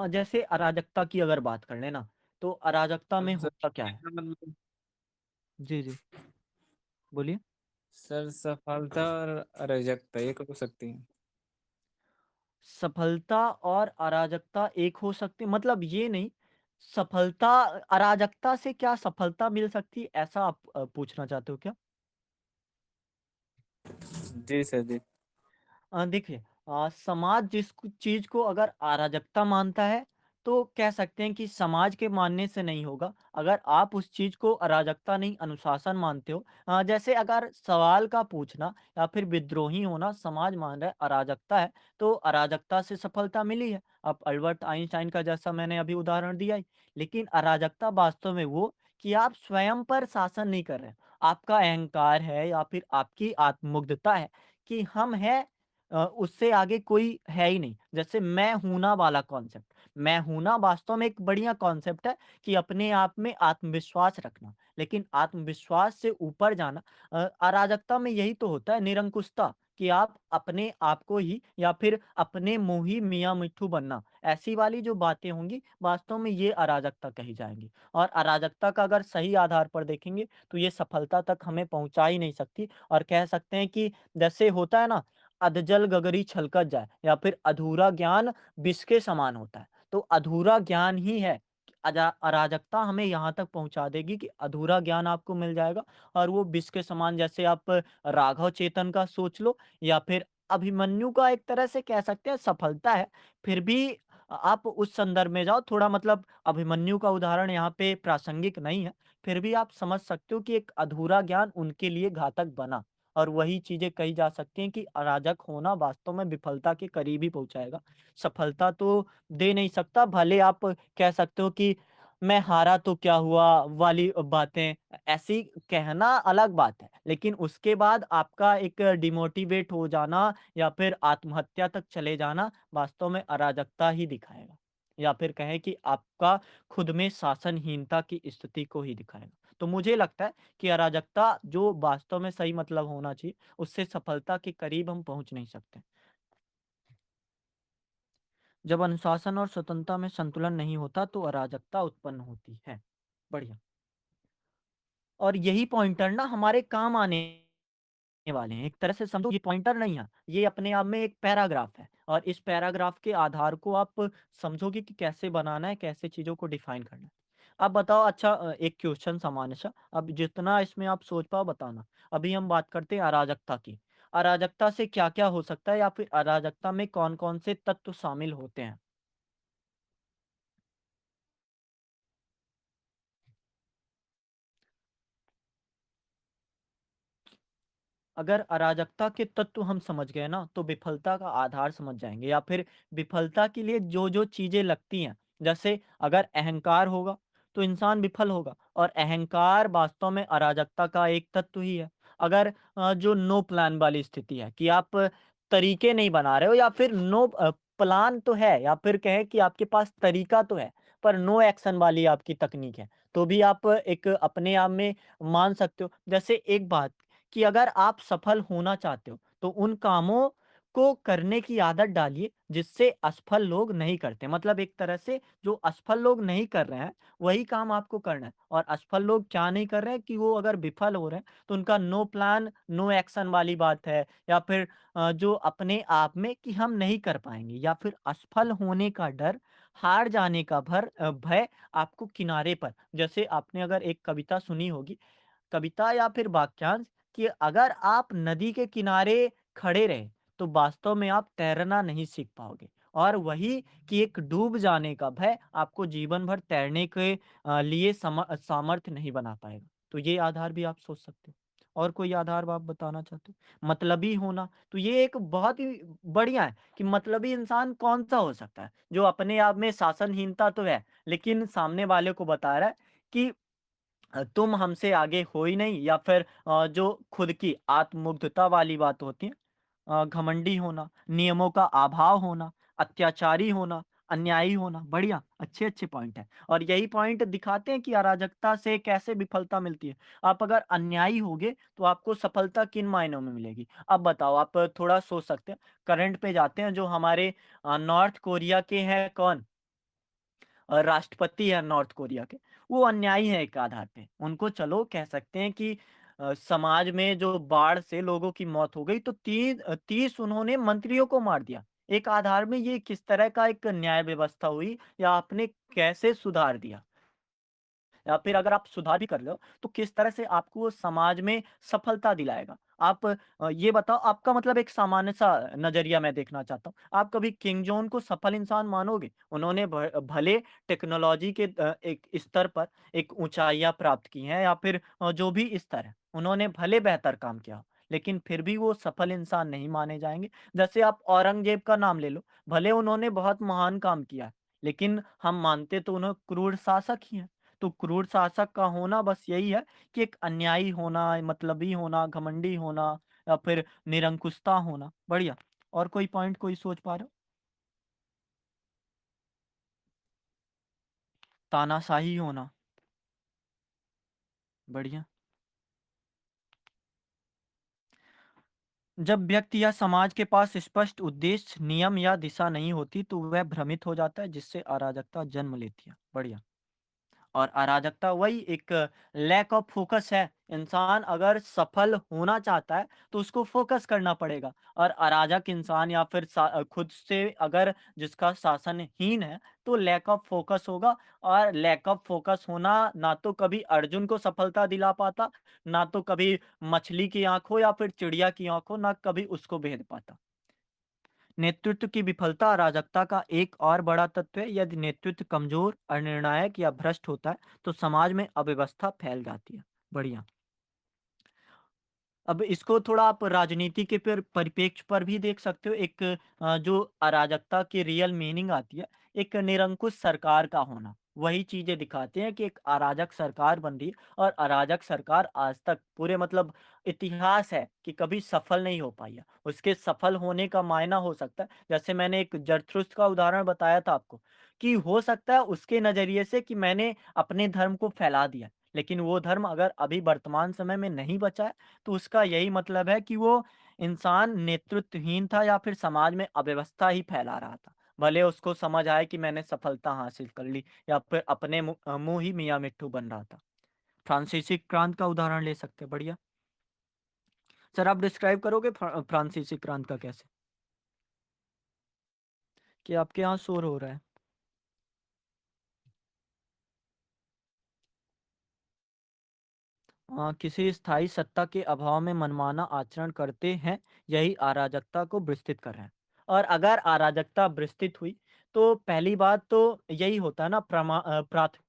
जैसे अराजकता की अगर बात कर लें ना, तो अराजकता में सर होता क्या है? इसका मतलब जी, जी, बोलिए। सर सफलता और अराजकता एक हो सकती है। सफलता और अराजकता एक हो सकती मतलब ये नहीं, सफलता अराजकता से क्या सफलता मिल सकती है, ऐसा आप पूछना चाहते हो क्या? जी सर जी। देखिए समाज चीज को अगर अराजकता मानता है तो कह सकते हैं कि समाज के मानने से नहीं होगा अगर आप उस चीज को अराजकता नहीं अनुशासन मानते हो जैसे अगर सवाल का पूछना या फिर विद्रोही होना समाज मान रहा है अराजकता है तो अराजकता से सफलता मिली है अब अल्बर्ट आइंस्टाइन का जैसा मैंने अभी उदाहरण दिया ही लेकिन अराजकता वास्तव में वो कि आप स्वयं पर शासन नहीं कर रहे आपका अहंकार है या फिर आपकी आत्ममुग्धता है कि हम हैं उससे आगे कोई है ही नहीं। जैसे मैं हूँ ना वाला कॉन्सेप्ट, मैं हूँ ना वास्तव में एक बढ़िया कॉन्सेप्ट है कि अपने आप में आत्मविश्वास रखना। लेकिन आत्मविश्वास से ऊपर जाना अराजकता में यही तो होता है निरंकुशता कि आप अपने आप को ही या फिर अपने मुँह ही मियाँ मिट्ठू बनना। ऐसी वाली जो बातें होंगी वास्तव में ये अराजकता कही जाएँगी। और अराजकता का अगर सही आधार पर देखेंगे तो ये सफलता तक हमें पहुँचा ही नहीं सकती और कह सकते हैं कि जैसे होता है ना अधजल गगरी छलकत जाए या फिर अधूरा ज्ञान विष के समान होता है। तो अधूरा ज्ञान ही है। अराजकता हमें यहाँ तक पहुँचा देगी कि अधूरा ज्ञान आपको मिल जाएगा और वो विष के समान जैसे आप राघव चेतन का सोच लो या फिर अभिमन्यु का एक तरह से कह सकते हैं सफलता है। फिर भी आप उस संदर्भ में जाओ थोड़ा मतलब अभिमन्यु का उदाहरण यहाँ पे प्रासंगिक नहीं है। फिर भी आप समझ सकते हो कि एक अधूरा ज्ञान उनके लिए घातक बना। और वही चीज़ें कही जा सकती हैं कि अराजक होना वास्तव में विफलता के करीब ही पहुँचाएगा। सफलता तो दे नहीं सकता, भले आप कह सकते हो कि मैं हारा तो क्या हुआ वाली बातें, ऐसी कहना अलग बात है। लेकिन उसके बाद आपका एक डिमोटिवेट हो जाना या फिर आत्महत्या तक चले जाना वास्तव में अराजकता ही दिखाएगा। या फिर कहें कि आपका खुद में शासनहीनता की स्थिति को ही दिखाएगा। तो मुझे लगता है कि अराजकता जो वास्तव में सही मतलब होना चाहिए, उससे सफलता के करीब हम पहुँच नहीं सकते। जब अनुशासन और स्वतंत्रता में संतुलन नहीं होता तो अराजकता उत्पन्न होती है। बढ़िया। और यही पॉइंटर ना हमारे काम आने वाले हैं। एक तरह से समझो ये पॉइंटर नहीं है, ये अपने आप में एक पैराग्राफ है और इस पैराग्राफ के आधार को आप समझोगे कि कैसे बनाना है, कैसे चीज़ों को डिफाइन करना है। अब बताओ अच्छा एक क्वेश्चन सामान्य सा, अब जितना इसमें आप सोच पाओ बताना। अभी हम बात करते हैं अराजकता की। अराजकता से क्या-क्या हो सकता है या फिर अराजकता में कौन-कौन से तत्व शामिल होते हैं? अगर अराजकता के तत्व हम समझ गए ना, तो विफलता का आधार समझ जाएँगे या फिर विफलता के लिए जो-जो चीज़ें लगती हैं, जैसे अगर अहंकार होगा, तो इंसान विफल होगा और अहंकार वास्तव में अराजकता का एक तत्व ही है। अगर जो नो प्लान वाली स्थिति है कि आप तरीके नहीं बना रहे हो या फिर प्लान तो है या फिर कहें कि आपके पास तरीका तो है, पर नो एक्शन वाली आपकी तकनीक है, तो भी आप एक अपने आप में मान सकते हो। जैसे एक बात कि अगर आप सफल होना चाहते हो, तो उन कामों को करने की आदत डालिए, जिससे असफल लोग नहीं करते। मतलब एक तरह से जो असफल लोग नहीं कर रहे हैं, वही काम आपको करना है और असफल लोग क्या नहीं कर रहे हैं कि वो अगर विफल हो रहे हैं, तो उनका नो प्लान, नो एक्शन वाली बात है या फिर जो अपने आप में कि हम नहीं कर पाएँगे या फिर असफल होने का डर, हार जाने का भय आपको किनारे पर जैसे आपने अगर एक कविता सुनी होगी कविता या फिर वाक्यांश कि अगर आप नदी के किनारे खड़े रहे तो वास्तव में आप तैरना नहीं सीख पाओगे और वही कि एक डूब जाने का भय आपको जीवन भर तैरने के लिए सामर्थ्य नहीं बना पाएगा। तो ये आधार भी आप सोच सकते हो। और कोई आधार आप बताना चाहते हो? मतलबी होना, तो ये एक बहुत ही बढ़िया है कि मतलबी इंसान कौन-सा हो सकता है? जो अपने आप में शासनहीनता तो है, लेकिन सामने वाले को बता रहा है कि तुम हमसे आगे हो ही नहीं या फिर जो खुद की आत्ममुग्धता वाली बात होती है घमंडी होना, नियमों का अभाव होना, अत्याचारी होना, अन्यायी होना, बढ़िया, अच्छे-अच्छे पॉइंट हैं और यही पॉइंट दिखाते हैं कि अराजकता से कैसे विफलता मिलती है। आप अगर अन्यायी होगे, तो आपको सफलता किन मायनों में मिलेगी? अब बताओ, आप थोड़ा सोच सकते हैं, करंट पे जाते हैं जो हमारे नॉर्थ कोरिया के हैं कौन? राष्ट्रपति हैं नॉर्थ कोरिया के, वो अन्यायी हैं एक आधार पे। उनको चलो कह सकते हैं कि समाज में जो बाढ़ से लोगों की मौत हो गई तो 30 उन्होंने मंत्रियों को मार दिया। एक आधार में ये किस तरह का एक न्याय व्यवस्था हुई या आपने कैसे सुधार दिया? या फिर अगर आप सुधार भी कर लो, तो किस तरह से आपको वो समाज में सफलता दिलाएगा? आप ये बताओ आपका मतलब एक सामान्य-सा नज़रिया मैं देखना चाहता हूँ। आप कभी किम जोंग को सफल इंसान मानोगे? उन्होंने भले टेक्नोलॉजी के एक स्तर पर एक ऊँचाइयाँ प्राप्त की हैं या फिर जो भी स्तर है, उन्होंने भले बेहतर काम किया हो, लेकिन फिर भी वो सफल इंसान नहीं माने जाएँगे। जैसे आप औरंगज़ेब का नाम ले लो, भले उन्होंने बहुत महान काम किया है, लेकिन हम मानते तो उन्हें क्रूर शासक ही हैं। तो क्रूर शासक का होना बस यही है कि एक अन्यायी होना, मतलबी होना, घमंडी होना या फिर निरंकुशता होना। बढ़िया। और कोई पॉइंट कोई सोच पा रहे हो? तानाशाही होना। बढ़िया। जब व्यक्ति या समाज के पास स्पष्ट उद्देश्य, नियम या दिशा नहीं होती, तो वह भ्रमित हो जाता है, जिससे अराजकता जन्म लेती है। बढ़िया। और अराजकता वही एक लैक ऑफ फोकस है। इंसान अगर सफल होना चाहता है, तो उसको फोकस करना पड़ेगा और अराजक इंसान या फिर खुद से अगर जिसका शासनहीन है, तो लैक ऑफ फोकस होगा और लैक ऑफ फोकस होना ना तो कभी अर्जुन को सफलता दिला पाता, ना तो कभी मछली की आँख हो या फिर चिड़िया की आँख हो, ना कभी उसको भेद पाता। नेतृत्व की विफलता अराजकता का एक और बड़ा तत्व है। यदि नेतृत्व कमजोर, अनिर्णायक या भ्रष्ट होता है, तो समाज में अव्यवस्था फैल जाती है। बढ़िया। अब इसको थोड़ा आप राजनीति के परिप्रेक्ष्य पर भी देख सकते हो। एक जो अराजकता की रियल मीनिंग आती है, एक निरंकुश सरकार का होना। वही चीज़ें दिखाते हैं कि एक अराजक सरकार बन रही है और अराजक सरकार आज तक पूरे मतलब इतिहास है कि कभी सफल नहीं हो पाई है। उसके सफल होने का मायना हो सकता है, जैसे मैंने एक ज़रथुस्त्र का उदाहरण बताया था आपको, कि हो सकता है उसके नज़रिए से कि मैंने अपने धर्म को फैला दिया, लेकिन वो धर्म अगर अभी वर्तमान समय में नहीं बचा है, तो उसका यही मतलब है कि वो इंसान नेतृत्वहीन था या फिर समाज में अव्यवस्था ही फैला रहा था। भले उसको समझ आए कि मैंने सफलता हासिल कर ली या फिर अपने मुँह ही मियाँ मिट्ठू बन रहा था। फ्रांसीसी क्रांति का उदाहरण ले सकते हैं, बढ़िया। सर आप डिस्क्राइब करोगे फ्रांसीसी क्रांति का कैसे? कि आपके यहाँ शोर हो रहा है? किसी स्थायी सत्ता के अभाव में मनमाना आचरण करते हैं, यही अराजकता को विस्तृत कर रहे हैं। और अगर अराजकता विस्तृत हुई, तो पहली बात तो यही होता है ना, प्राथमिकता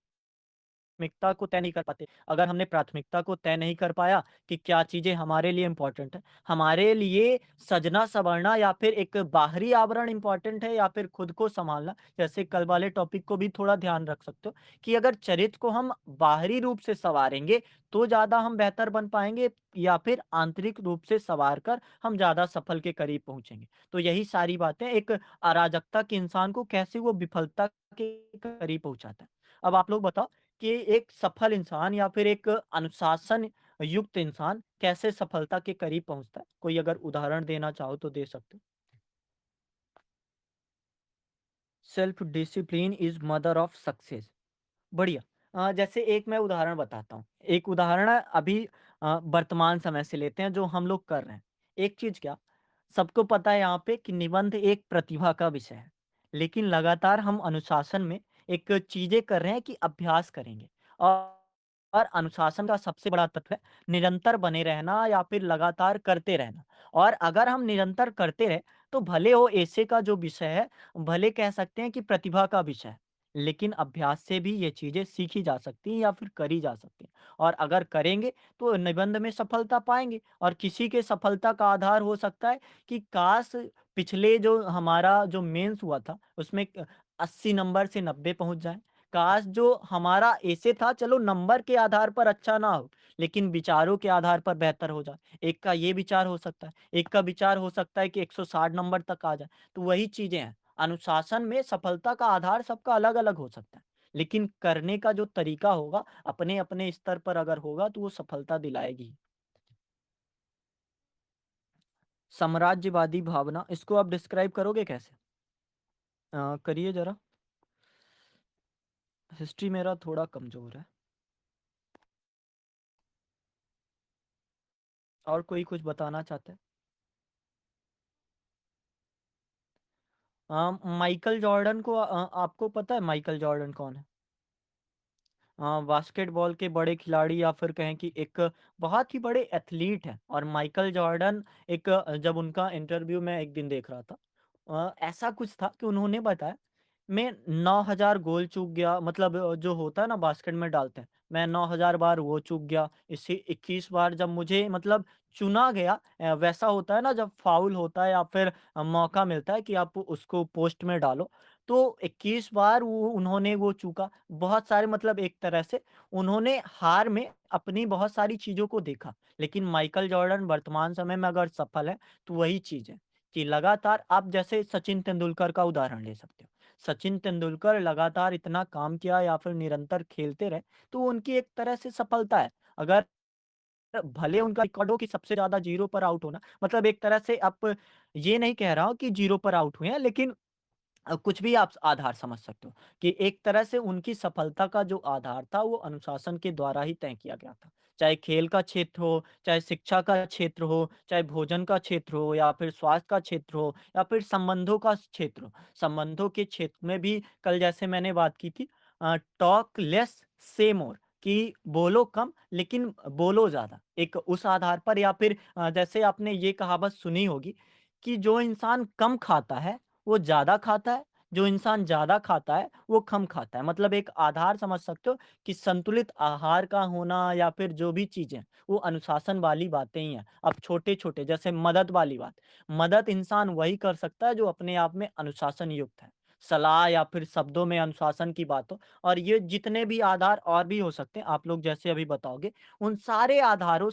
को तय नहीं कर पाते। अगर हमने प्राथमिकता को तय नहीं कर पाया कि क्या चीज़ें हमारे लिए इम्पोर्टेंट है, हमारे लिए सजना-संवरना या फिर एक बाहरी आवरण इम्पोर्टेंट है या फिर खुद को सँभालना, जैसे कल वाले टॉपिक को भी थोड़ा ध्यान रख सकते हो कि अगर चरित्र को हम बाहरी रूप से सँवारेंगे, तो ज़्यादा हम बेहतर बन पाएँगे या फिर आंतरिक रूप से सँवार कर हम ज़्यादा सफल के करीब पहुँचेंगे। तो यही सारी बातें एक अराजकता के इंसान को कैसे वो विफलता के करीब पहुँचाता है। अब आप लोग बताओ कि एक सफल इंसान या फिर एक अनुशासन युक्त इंसान कैसे सफलता के करीब पहुँचता है? कोई अगर उदाहरण देना चाहो तो दे सकते हो। Self discipline is mother of success. बढ़िया। जैसे एक मैं उदाहरण बताता हूँ। एक उदाहरण है अभी वर्तमान समय से लेते हैं जो हम लोग कर रहे हैं। एक चीज़ क्या, सबको पता है यहाँ पे कि निबंध एक प्रतिभा का विषय है। लेकिन लगातार हम अनुशासन में एक चीज़ें कर रहे हैं कि अभ्यास करेंगे। और और अनुशासन का सबसे बड़ा तत्व है निरंतर बने रहना या फिर लगातार करते रहना। और अगर हम निरंतर करते रहे, तो भले वो ऐसे का जो विषय है, भले कह सकते हैं कि प्रतिभा का विषय है। लेकिन अभ्यास से भी ये चीज़ें सीखी जा सकती हैं या फिर करी जा सकती हैं। और अगर करेंगे तो निबंध में सफलता पाएँगे। और किसी के सफलता का आधार हो सकता है कि काश पिछले जो हमारा जो मेंस हुआ था उसमें 80 नंबर से 90 पहुँच जाएँ। काश जो हमारा ऐसे था, चलो नंबर के आधार पर अच्छा ना हो, लेकिन विचारों के आधार पर बेहतर हो जाए। एक का ये विचार हो सकता है, एक का विचार हो सकता है कि 160 नंबर तक आ जाए। तो वही चीज़ें हैं। अनुशासन में सफलता का आधार सबका अलग-अलग हो सकता है, लेकिन करने का जो तरीका होगा, अपने-अपने स्तर पर अगर होगा, तो वो सफलता दिलाएगी। साम्राज्यवादी भावना, इसको आप डिस्क्राइब करोगे कैसे? करिए ज़रा। हिस्ट्री मेरा थोड़ा कमज़ोर है। और कोई कुछ बताना चाहता है? माइकल जॉर्डन को आपको पता है माइकल जॉर्डन कौन है? बास्केटबॉल के बड़े खिलाड़ी या फिर कहें कि एक बहुत ही बड़े एथलीट हैं। और माइकल जॉर्डन एक जब उनका इंटरव्यू मैं एक दिन देख रहा था, ऐसा कुछ था कि उन्होंने बताया, मैं 9000 गोल चूक गया, मतलब जो होता है ना बास्केट में डालते हैं, मैं 9000 बार वो चूक गया। इससे 21 बार जब मुझे मतलब चुना गया, वैसा होता है ना जब फाउल होता है या फिर मौका मिलता है कि आप उसको पोस्ट में डालो, तो 21 बार वो उन्होंने वो चूका। बहुत सारे मतलब एक तरह से उन्होंने हार में अपनी बहुत सारी चीज़ों को देखा। लेकिन माइकल जॉर्डन वर्तमान समय में अगर सफल है, तो वही चीज़ है कि लगातार आप जैसे सचिन तेंदुलकर का उदाहरण ले सकते हो। सचिन तेंदुलकर लगातार इतना काम किया या फिर निरंतर खेलते रहे, तो वो उनकी एक तरह से सफलता है। अगर भले उनका रिकॉर्ड हो कि सबसे ज़्यादा 0 पर आउट होना, मतलब एक तरह से आप ये नहीं कह रहा हूँ कि 0 पर आउट हुए हैं, लेकिन कुछ भी आप आधार समझ सकते हो कि एक तरह से उनकी सफलता का जो आधार था वो अनुशासन के द्वारा ही तय किया गया था। चाहे खेल का क्षेत्र हो, चाहे शिक्षा का क्षेत्र हो, चाहे भोजन का क्षेत्र हो या फिर स्वास्थ्य का क्षेत्र हो या फिर संबंधों का क्षेत्र हो। संबंधों के क्षेत्र में भी कल जैसे मैंने बात की थी, टॉक लेस से मोर, कि बोलो कम लेकिन बोलो ज़्यादा। एक उस आधार पर या फिर जैसे आपने ये कहावत सुनी होगी कि जो इंसान कम खाता है वो ज़्यादा खाता है, जो इंसान ज़्यादा खाता है, वो कम खाता है। मतलब एक आधार समझ सकते हो कि संतुलित आहार का होना या फिर जो भी चीज़ें, वो अनुशासन वाली बातें ही हैं। अब छोटे-छोटे जैसे मदद वाली बात, मदद इंसान वही कर सकता है जो अपने आप में अनुशासन युक्त है। सलाह या फिर शब्दों में अनुशासन की बात हो, और ये जितने भी आधार और भी हो सकते हैं, आप लोग जैसे अभी बताओगे, उन सारे आधारों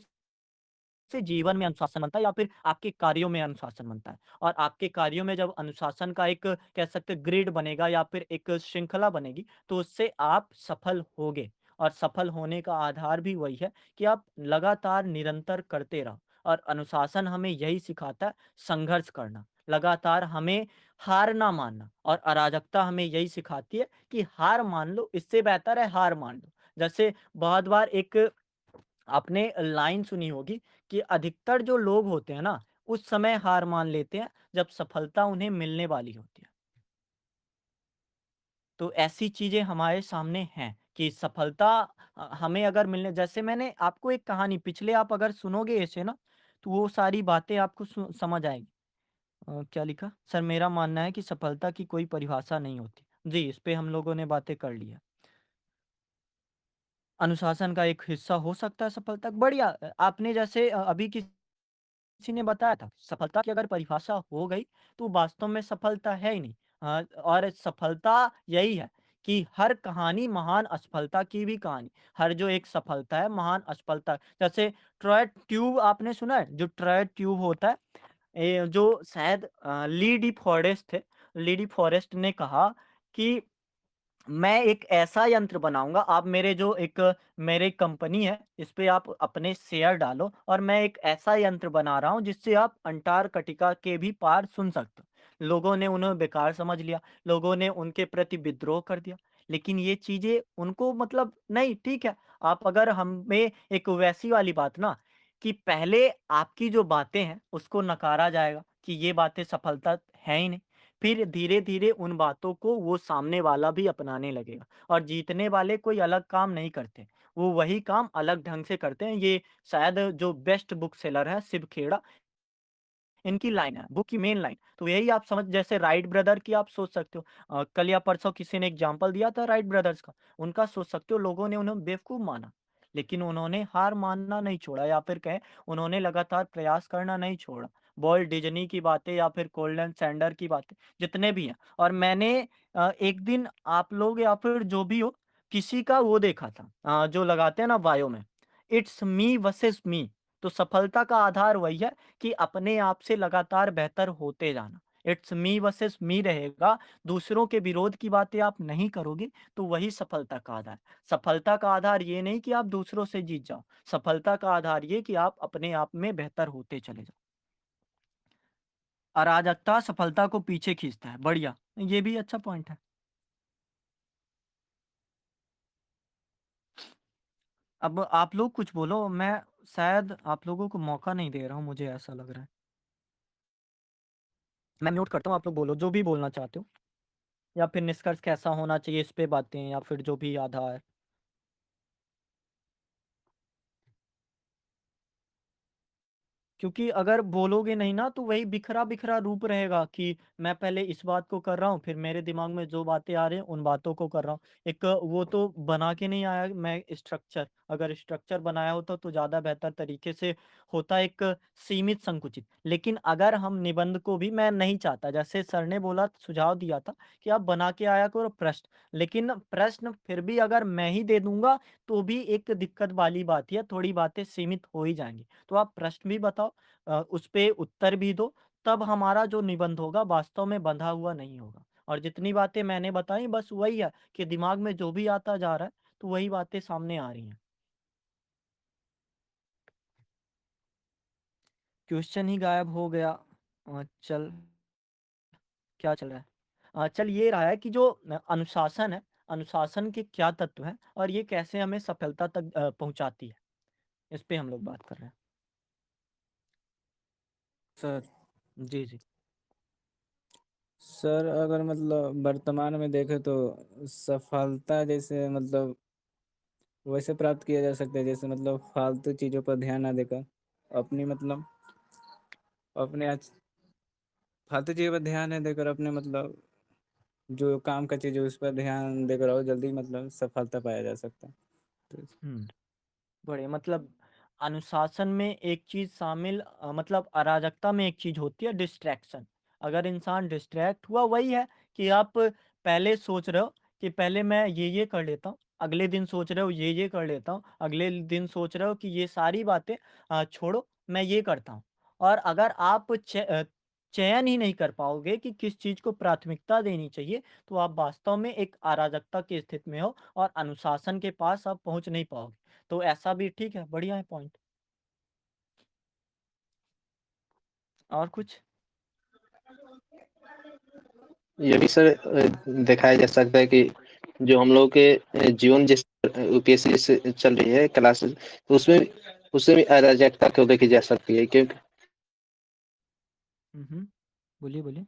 से जीवन में अनुशासन बनता है या फिर आपके कार्यों में अनुशासन बनता है। और आपके कार्यों में जब अनुशासन का एक कह सकते हैं ग्रिड बनेगा या फिर एक श्रृंखला बनेगी, तो उससे आप सफल होगे। और सफल होने का आधार भी वही है कि आप लगातार निरंतर करते रहो। और अनुशासन हमें यही सिखाता है, संघर्ष करना, लगातार हमें हार ना मानना। और अराजकता हमें यही सिखाती है कि हार मान लो, इससे बेहतर है हार मान लो। जैसे बहुत बार एक आपने लाइन सुनी होगी कि अधिकतर जो लोग होते हैं ना, उस समय हार मान लेते हैं जब सफलता उन्हें मिलने वाली होती है। तो ऐसी चीज़ें हमारे सामने हैं कि सफलता हमें अगर मिलने जैसे मैंने आपको एक कहानी पिछले आप अगर सुनोगे ऐसे ना, तो वो सारी बातें आपको समझ आएगी। क्या लिखा? सर मेरा मानना है कि सफलता की कोई परिभाषा नहीं होती। जी, इस पे हम लोगों ने बातें कर ली है। अनुशासन का एक हिस्सा हो सकता है सफलता बढ़िया आपने जैसे अभी किसी ने बताया था, सफलता की अगर परिभाषा हो गई, तो वास्तव में सफलता है ही नहीं। और सफलता यही है कि हर कहानी महान असफलता की भी कहानी, हर जो एक सफलता है महान असफलता जैसे ट्रॉय ट्यूब आपने सुना है? जो ट्रॉय ट्यूब होता है, जो शायद ली डी फॉरेस्ट थे, ली डी फॉरेस्ट ने कहा कि मैं एक ऐसा यंत्र बनाऊँगा, आप मेरे जो एक मेरी कंपनी है, इस पे आप अपने शेयर डालो और मैं एक ऐसा यंत्र बना रहा हूँ, जिससे आप अंटार्कटिका के भी पार सुन सकते हो। लोगों ने उन्हें बेकार समझ लिया, लोगों ने उनके प्रति विद्रोह कर दिया। लेकिन ये चीज़ें उनको मतलब नहीं, ठीक है, आप अगर हमें एक वैसी वाली बात ना कि पहले आपकी जो बातें हैं, उसको नकारा जाएगा कि ये बातें सफलता है ही नहीं। फिर धीरे-धीरे उन बातों को वो सामने वाला भी अपनाने लगेगा और जीतने वाले कोई अलग काम नहीं करते। वो वही काम अलग ढंग से करते हैं। ये शायद जो बेस्ट बुक सेलर है शिव खेड़ा, इनकी लाइन है, बुक की मेन लाइन। तो यही आप समझ जैसे राइट ब्रदर की आप सोच सकते हो। कल या परसों किसी ने एग्ज़ाम्पल दिया था राइट ब्रदर्स का, उनका सोच सकते हो लोगों ने उन्हें बेवकूफ़ माना। लेकिन उन्होंने हार मानना नहीं छोड़ा या फिर कहें उन्होंने लगातार प्रयास करना नहीं छोड़ा। वॉल्ट डिज़नी की बातें या फिर गोल्डन सैंडर की बातें, जितने भी हैं और मैंने एक दिन आप लोग या फिर जो भी हो, किसी का वो देखा था जो लगाते हैं ना बायो में, इट्स मी वर्सेस मी। तो सफलता का आधार वही है कि अपने आप से लगातार बेहतर होते जाना। इट्स मी वर्सेस मी रहेगा, दूसरों के विरोध की बातें आप नहीं करोगे, तो वही सफलता का आधार। सफलता का आधार ये नहीं कि आप दूसरों से जीत जाओ, सफलता का आधार ये कि आप अपने आप में बेहतर होते चले जाओ। अराजकता सफलता को पीछे खींचता है, बढ़िया, ये भी अच्छा पॉइंट है। अब आप लोग कुछ बोलो, मैं शायद आप लोगों को मौका नहीं दे रहा हूँ, मुझे ऐसा लग रहा है। मैं म्यूट करता हूँ, आप लोग बोलो जो भी बोलना चाहते हो। या फिर निष्कर्ष कैसा होना चाहिए इस पे बातें या फिर जो भी आधार। क्योंकि अगर बोलोगे नहीं ना तो वही बिखरा-बिखरा रूप रहेगा कि मैं पहले इस बात को कर रहा हूँ, फिर मेरे दिमाग में जो बातें आ रही हैं उन बातों को कर रहा हूँ। एक वो तो बना के नहीं आया मैं स्ट्रक्चर, अगर स्ट्रक्चर बनाया होता तो ज़्यादा बेहतर तरीके से होता एक सीमित संकुचित। लेकिन अगर हम निबंध को भी मैं नहीं चाहता जैसे सर ने बोला सुझाव दिया था कि आप बना के आया करो प्रश्न, लेकिन प्रश्न फिर भी अगर मैं ही दे दूँगा तो भी एक दिक्कत वाली बात ही है, थोड़ी बातें सीमित हो ही जाएँगी। तो आप प्रश्न भी बताओ उस पे उत्तर भी दो, तब हमारा जो निबंध होगा वास्तव में बंधा हुआ नहीं होगा। और जितनी बातें मैंने बताई बस वही है कि दिमाग में जो भी आता जा रहा है, तो वही बातें सामने आ रही हैं। क्वेश्चन ही गायब हो गया। चल क्या चल रहा है? चल ये रहा है कि जो अनुशासन है, अनुशासन के क्या तत्व हैं और ये कैसे हमें सफलता तक पहुँचाती है? इस पे हम लोग बात कर रहे हैं। सर जी, जी। सर अगर मतलब वर्तमान में देखें तो सफलता जैसे मतलब वैसे प्राप्त किया जा सकता है जैसे मतलब फालतू चीज़ों पर ध्यान ना देकर अपनी मतलब अपने फालतू चीज़ों पर ध्यान नहीं देकर अपने मतलब जो काम का चीज़ है उस पर ध्यान देकर और जल्दी मतलब सफलता पाया जा सकता है। तो हुँ। बढ़िया मतलब अनुशासन में एक चीज़ शामिल मतलब अराजकता में एक चीज़ होती है डिस्ट्रैक्शन। अगर इंसान डिस्ट्रैक्ट हुआ वही है कि आप पहले सोच रहे हो कि पहले मैं ये कर लेता हूँ, अगले दिन सोच रहे हो ये कर लेता हूँ, अगले दिन सोच रहे हो कि ये सारी बातें छोड़ो मैं ये करता हूँ। और अगर आप चयन ही नहीं कर पाओगे कि किस चीज़ को प्राथमिकता देनी चाहिए, तो आप वास्तव में एक अराजकता की स्थिति में हो और अनुशासन के पास आप पहुँच नहीं पाओगे। तो ऐसा भी ठीक है, बढ़िया है पॉइंट। और कुछ? ये भी सर दिखाया जा सकता है कि जो हम लोग के जीवन जिस यूपीएससी से चल रही है क्लासेस, तो उसमें भी अराजकता को देखी जा सकती है, क्योंकि हुँ, हुँ। बोलिए, बोलिए।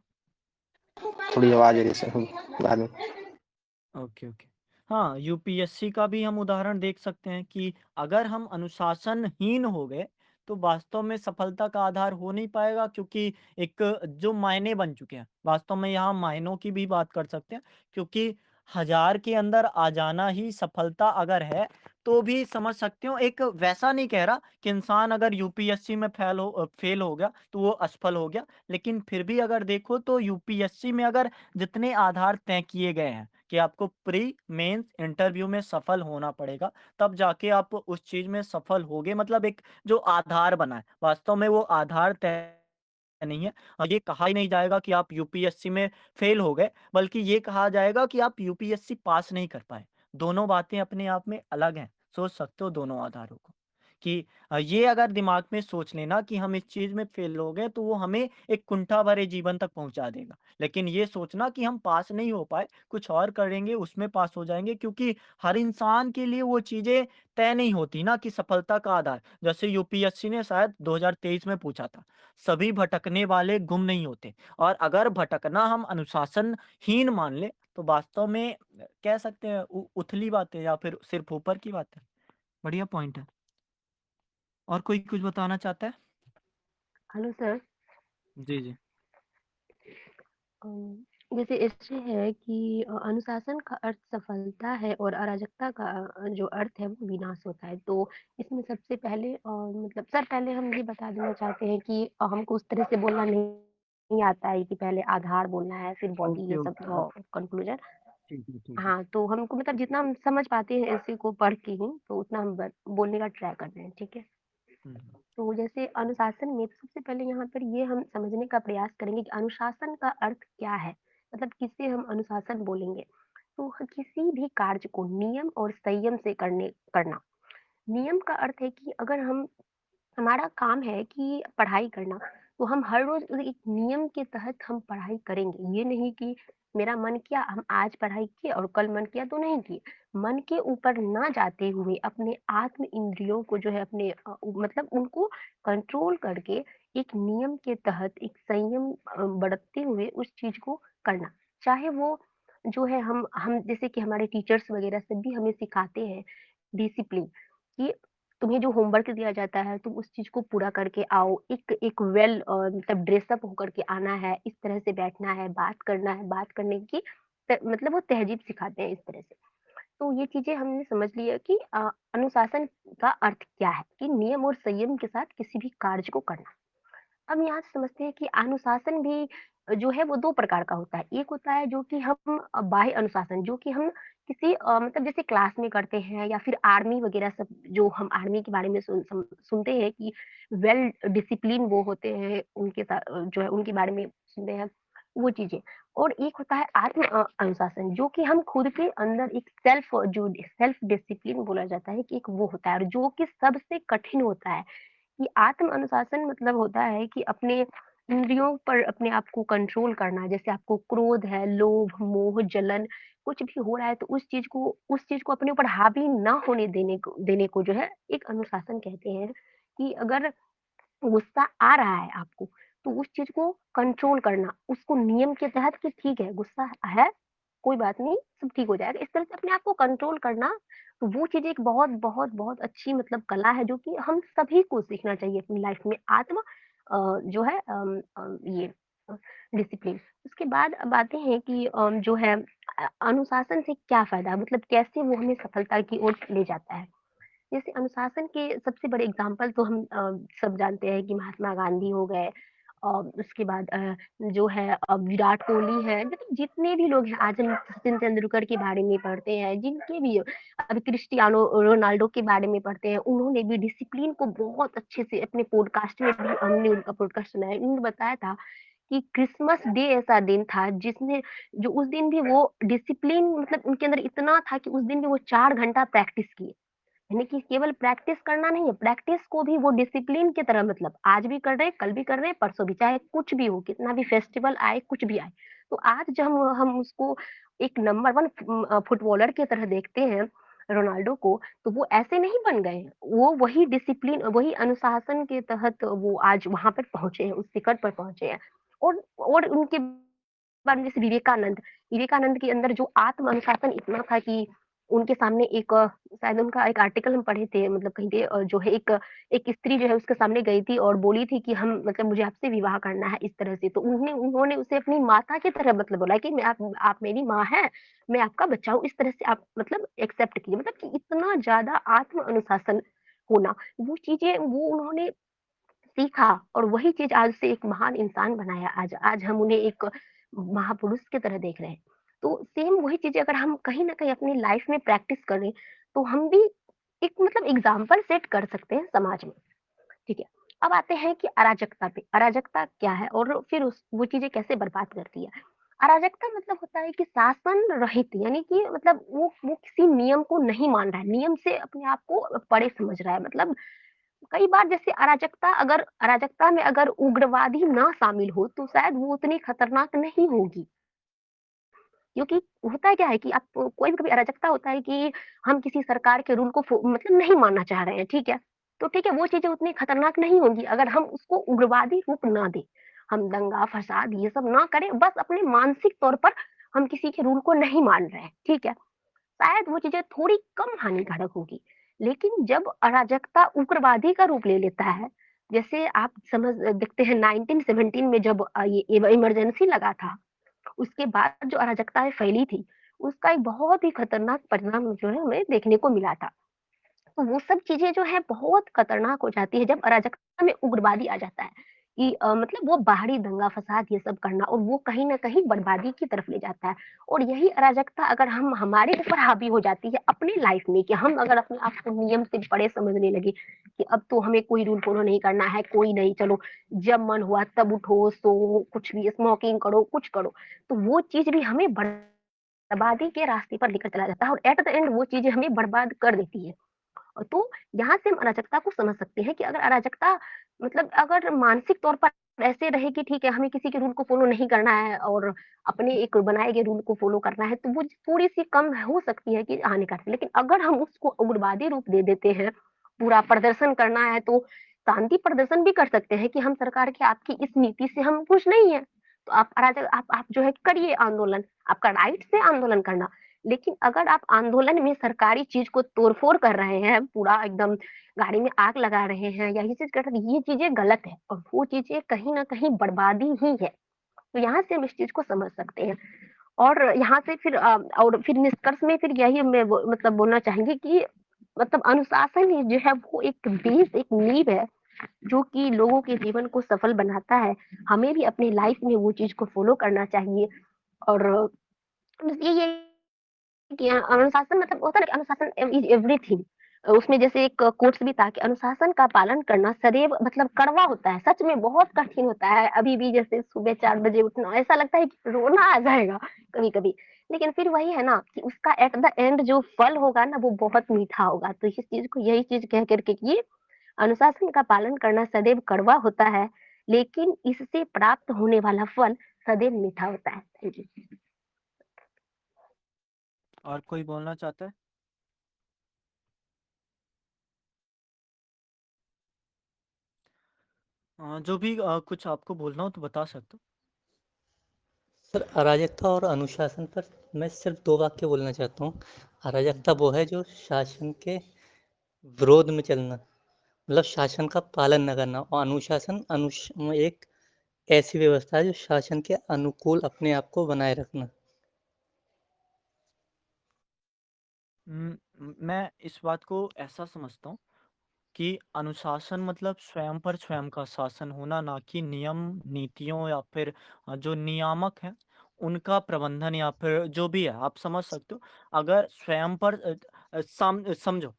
थोड़ी आवाज आ रही है सर बाद में। Okay, okay. हाँ, यूपीएससी का भी हम उदाहरण देख सकते हैं कि अगर हम अनुशासनहीन हो गए, तो वास्तव में सफलता का आधार हो नहीं पाएगा, क्योंकि एक जो मायने बन चुके हैं, वास्तव में यहाँ मायनों की भी बात कर सकते हैं, क्योंकि 1000 के अंदर आ जाना ही सफलता अगर है, तो भी समझ सकते हो। एक वैसा नहीं कह रहा कि इंसान अगर यूपीएससी में फेल हो गया, तो वो असफल हो गया। लेकिन फिर भी अगर देखो तो यूपीएससी में अगर जितने आधार तय किए गए हैं कि आपको प्री, मेंस, इंटरव्यू में सफल होना पड़ेगा, तब जाके आप उस चीज़ में सफल होगे। मतलब एक जो आधार बना है, वास्तव में वो आधार तय नहीं है। ये कहा ही नहीं जाएगा कि आप यूपीएससी में फेल हो गए, बल्कि ये कहा जाएगा कि आप यूपीएससी पास नहीं कर पाए। दोनों बातें अपने आप में अलग हैं, सोच सकते हो दोनों आधारों को। कि ये अगर दिमाग में सोच लेना कि हम इस चीज़ में फेल हो गए, तो वो हमें एक कुंठा भरे जीवन तक पहुँचा देगा। लेकिन ये सोचना कि हम पास नहीं हो पाए, कुछ और करेंगे उसमें पास हो जाएँगे, क्योंकि हर इंसान के लिए वो चीज़ें तय नहीं होती ना कि सफलता का आधार। जैसे यूपीएससी ने शायद 2023 में पूछा था, सभी भटकने वाले गुम नहीं होते। और अगर भटकना हम अनुशासनहीन मान लें, तो वास्तव में कह सकते हैं उथली बात है या फिर सिर्फ़ ऊपर की बात है। बढ़िया पॉइंट है। और कोई कुछ बताना चाहता है? Hello sir. जी, जी। जैसे ऐसे है कि अनुशासन का अर्थ सफलता है और अराजकता का जो अर्थ है वो विनाश होता है। तो इसमें सबसे पहले मतलब सर पहले हम ये बता देना चाहते हैं कि हमको उस तरह से बोलना नहीं आता है कि पहले आधार बोलना है फिर बॉडी ओके, ये सब ओके। कंक्लूजन। ठीक है, ठीक है। हाँ, तो हमको मतलब जितना हम समझ पाते हैं इसी को पढ़ के ही तो उतना हम बोलने का ट्राई कर रहे हैं, ठीक है। हुँ, हुँ। तो जैसे अनुशासन में तो सबसे पहले यहाँ पर ये हम समझने का प्रयास करेंगे कि अनुशासन का अर्थ क्या है? मतलब किसे हम अनुशासन बोलेंगे? तो किसी भी कार्य को नियम और संयम से करना। नियम का अर्थ है कि अगर हमारा काम है कि पढ़ाई करना, तो हम हर रोज़ एक नियम के तहत हम पढ़ाई करेंगे। ये नहीं कि मेरा मन किया हम आज पढ़ाई किए और कल मन किया तो नहीं किए। मन के ऊपर ना जाते हुए अपने आत्म इंद्रियों को जो है अपने मतलब उनको कंट्रोल करके एक नियम के तहत एक संयम बरतते हुए उस चीज़ को करना। चाहे वो जो है हम जैसे कि हमारे टीचर्स वगैरह सब भी हमें सिखाते हैं डिसिप्लिन कि तुम्हें जो होमवर्क दिया जाता है तुम उस चीज़ को पूरा करके आओ। एक एक मतलब ड्रेस अप होकर के आना है, इस तरह से बैठना है, बात करना है, बात करने की मतलब वो तहज़ीब सिखाते हैं इस तरह से। तो ये चीज़ें हमने समझ लिया कि अनुशासन का अर्थ क्या है कि नियम और संयम के साथ किसी भी कार्य को करना। अब यहाँ से समझते हैं कि अनुशासन भी जो है वो 2 प्रकार का होता है। एक होता है जो कि हम बाह्य अनुशासन जो कि हम किसी मतलब जैसे क्लास में करते हैं या फिर आर्मी वगैरह सब जो हम आर्मी के बारे में सुनते हैं कि वेल डिसिप्लिन वो होते हैं, उनके साथ जो है उनके बारे में सुनते हैं, वो चीज़ें। और एक होता है आत्म अनुशासन जो कि हम खुद के अंदर एक सेल्फ डिसिप्लिन बोला जाता है कि एक वो होता है और जो कि सबसे कठिन होता है। कि आत्म अनुशासन मतलब होता है कि अपने इंद्रियों पर अपने आप को कंट्रोल करना। जैसे आपको क्रोध है, लोभ, मोह, जलन कुछ भी हो रहा है तो उस चीज़ को अपने ऊपर हावी ना होने देने को जो है एक अनुशासन कहते हैं। कि अगर गुस्सा आ रहा है आपको, तो उस चीज़ को कंट्रोल करना, उसको नियम के तहत कि ठीक है, गुस्सा है, कोई बात नहीं, सब ठीक हो जाएगा। इस तरह से अपने आप को कंट्रोल करना, तो वो चीज़ एक बहुत, बहुत, बहुत अच्छी मतलब कला है जो कि हम सभी को सीखना चाहिए अपनी लाइफ में। जो है ये डिसिप्लिन। उसके बाद अब आते हैं कि जो है अनुशासन से क्या फ़ायदा मतलब कैसे वो हमें सफलता की ओर ले जाता है। जैसे अनुशासन के सबसे बड़े एग्जाम्पल तो हम सब जानते हैं कि महात्मा गांधी हो गए और उसके बाद जो है विराट कोहली है मतलब जितने भी लोग हैं आज हम सचिन तेंदुलकर के बारे में पढ़ते हैं जिनके भी अभी क्रिस्टियानो रोनाल्डो के बारे में पढ़ते हैं उन्होंने भी डिसिप्लिन को बहुत अच्छे से अपने पॉडकास्ट में भी हमने उनका पॉडकास्ट सुना है उन्होंने बताया था कि क्रिसमस डे ऐसा दिन था जिसने जो उस दिन भी वो डिसिप्लिन मतलब उनके अंदर इतना था कि उस दिन भी वो 4 घंटा प्रैक्टिस किए यानी कि केवल प्रैक्टिस करना नहीं है, प्रैक्टिस को भी वो डिसिप्लिन की तरह मतलब आज भी कर रहे हैं, कल भी कर रहे हैं, परसों भी, चाहे कुछ भी हो, कितना भी फेस्टिवल आए, कुछ भी आए। तो आज जब हम उसको एक नंबर 1 फुटबॉलर की तरह देखते हैं, रोनाल्डो को, तो वो ऐसे नहीं बन गए हैं। वो वही डिसिप्लिन, वही अनुशासन के तहत वो आज वहाँ पर पहुँचे हैं, उस शिखर पर पहुँचे हैं। और उनके बाद में जैसे विवेकानंद के अंदर जो आत्म अनुशासन इतना था कि उनके सामने एक शायद उनका एक आर्टिकल हम पढ़े थे मतलब कहीं पे जो है एक स्त्री जो है उसके सामने गई थी और बोली थी कि हम मतलब मुझे आपसे विवाह करना है इस तरह से। तो उन्होंने उसे अपनी माता की तरह मतलब बोला कि मैं आप मेरी माँ हैं, मैं आपका बच्चा हूँ, इस तरह से आप मतलब एक्सेप्ट कीजिए। मतलब कि इतना ज़्यादा आत्म अनुशासन होना, वो चीज़ें वो उन्होंने सीखा और वही चीज़ आज उसे एक महान इंसान बनाया। आज आज हम उन्हें एक महापुरुष की तरह देख रहे हैं। तो सेम वही चीज़ें अगर हम कहीं न कहीं अपनी लाइफ़ में प्रैक्टिस करें, तो हम भी एक मतलब एग्ज़ाम्पल सेट कर सकते हैं समाज में। ठीक है। अब आते हैं कि अराजकता पे। अराजकता क्या है और फिर उस वो चीज़ें कैसे बर्बाद करती है? अराजकता मतलब होता है कि शासन रहित यानी कि मतलब वो किसी नियम को नहीं मान रहा है, नियम से अपने आप को परे समझ रहा है। मतलब कई बार जैसे अराजकता में अगर उग्रवादी ना शामिल हो, तो शायद वो उतनी खतरनाक नहीं होगी। क्योंकि होता क्या है कि आप कोई भी कभी अराजकता होता है कि हम किसी सरकार के रूल को मतलब नहीं मानना चाह रहे हैं, ठीक है? तो ठीक है, वो चीज़ें उतनी खतरनाक नहीं होंगी अगर हम उसको उग्रवादी रूप ना दें। हम दंगा-फ़साद ये सब ना करें, बस अपने मानसिक तौर पर हम किसी के रूल को नहीं मान रहे हैं, ठीक है? शायद वो चीज़ें थोड़ी कम हानिकारक होगी। लेकिन जब अराजकता उग्रवादी का रूप ले लेता है, जैसे आप देखते हैं 1917 में जब ये इमरजेंसी लगा था, उसके बाद जो अराजकताएँ फैली थी, उसका एक बहुत ही खतरनाक परिणाम जो है हमें देखने को मिला था। तो वो सब चीज़ें जो है बहुत खतरनाक हो जाती है जब अराजकता में उग्रवादी आ जाता है कि मतलब वो बाहरी दंगा-फ़साद ये सब करना और वो कहीं न कहीं बर्बादी की तरफ ले जाता है। और यही अराजकता अगर हम हमारे ऊपर हावी हो जाती है अपनी लाइफ़ में कि हम अगर अपने आप को नियम से बड़े समझने लगे कि अब तो हमें कोई रूल फ़ॉलो नहीं करना है, कोई नहीं चलो जब मन हुआ तब उठो, सो, कुछ भी स्मोकिंग करो, कुछ करो। तो वो चीज़ भी हमें बर्बादी के रास्ते पर लेकर चला जाता है और एट द एंड वो चीज़ें हमें बर्बाद कर देती है। तो यहाँ से हम अराजकता को समझ सकते हैं कि अगर अराजकता मतलब अगर मानसिक तौर पर ऐसे रहे कि ठीक है हमें किसी के रूल को फॉलो नहीं करना है और अपने एक बनाए गए रूल को फॉलो करना है तो वो थोड़ी-सी कम हो सकती है कि हानिकारक। लेकिन अगर हम उसको उग्रवादी रूप दे देते हैं, पूरा प्रदर्शन करना है तो शांति प्रदर्शन भी कर सकते हैं कि हम सरकार की आपकी इस नीति से हम खुश नहीं हैं। तो आप जो है करिए आंदोलन, आपका राइट्स है आंदोलन करना। लेकिन अगर आप आंदोलन में सरकारी चीज़ को तोड़-फोड़ कर रहे हैं, पूरा एकदम गाड़ी में आग लगा रहे हैं या ये चीज़ कर रहे हैं, ये चीज़ें गलत है और वो चीज़ें कहीं न कहीं बर्बादी ही है। तो यहाँ से हम इस चीज़ को समझ सकते हैं और यहाँ से फिर और फिर निष्कर्ष में फिर यही मैं वो मतलब बोलना चाहेंगी कि मतलब अनुशासन ही जो है वो एक बेस, एक नींव है, जो कि लोगों के जीवन को सफल बनाता है। हमें भी अपनी लाइफ़ में वो चीज़ को फ़ॉलो करना चाहिए और बस यही है कि अनुशासन मतलब होता है ना कि अनुशासन इज़ एवरीथिंग। उसमें जैसे एक कोट्स भी था कि अनुशासन का पालन करना सदैव मतलब कड़वा होता है, सच में बहुत कठिन होता है। अभी भी जैसे सुबह 4 बजे उठना ऐसा लगता है कि रोना आ जाएगा कभी-कभी। लेकिन फिर वही है ना कि उसका एट द एंड जो फल होगा ना वो बहुत मीठा होगा। तो इस चीज़ को यही चीज़ कह कर के कि अनुशासन का पालन करना सदैव कड़वा होता है, लेकिन इससे प्राप्त होने वाला फल सदैव मीठा होता है। Thank you. और कोई बोलना चाहता है? जो भी कुछ आपको बोलना हो तो बता सकते हो। सर अराजकता और अनुशासन पर मैं सिर्फ 2 वाक्य बोलना चाहता हूँ। अराजकता वो है जो शासन के विरोध में चलना, मतलब शासन का पालन ना करना और अनुशासन एक ऐसी व्यवस्था है जो शासन के अनुकूल अपने आप को बनाए रखना। मैं इस बात को ऐसा समझता हूँ कि अनुशासन मतलब स्वयं पर स्वयं का शासन होना, ना कि नियम, नीतियों या फिर जो नियामक हैं, उनका प्रबंधन या फिर जो भी है, आप समझ सकते हो। अगर स्वयं पर समझो,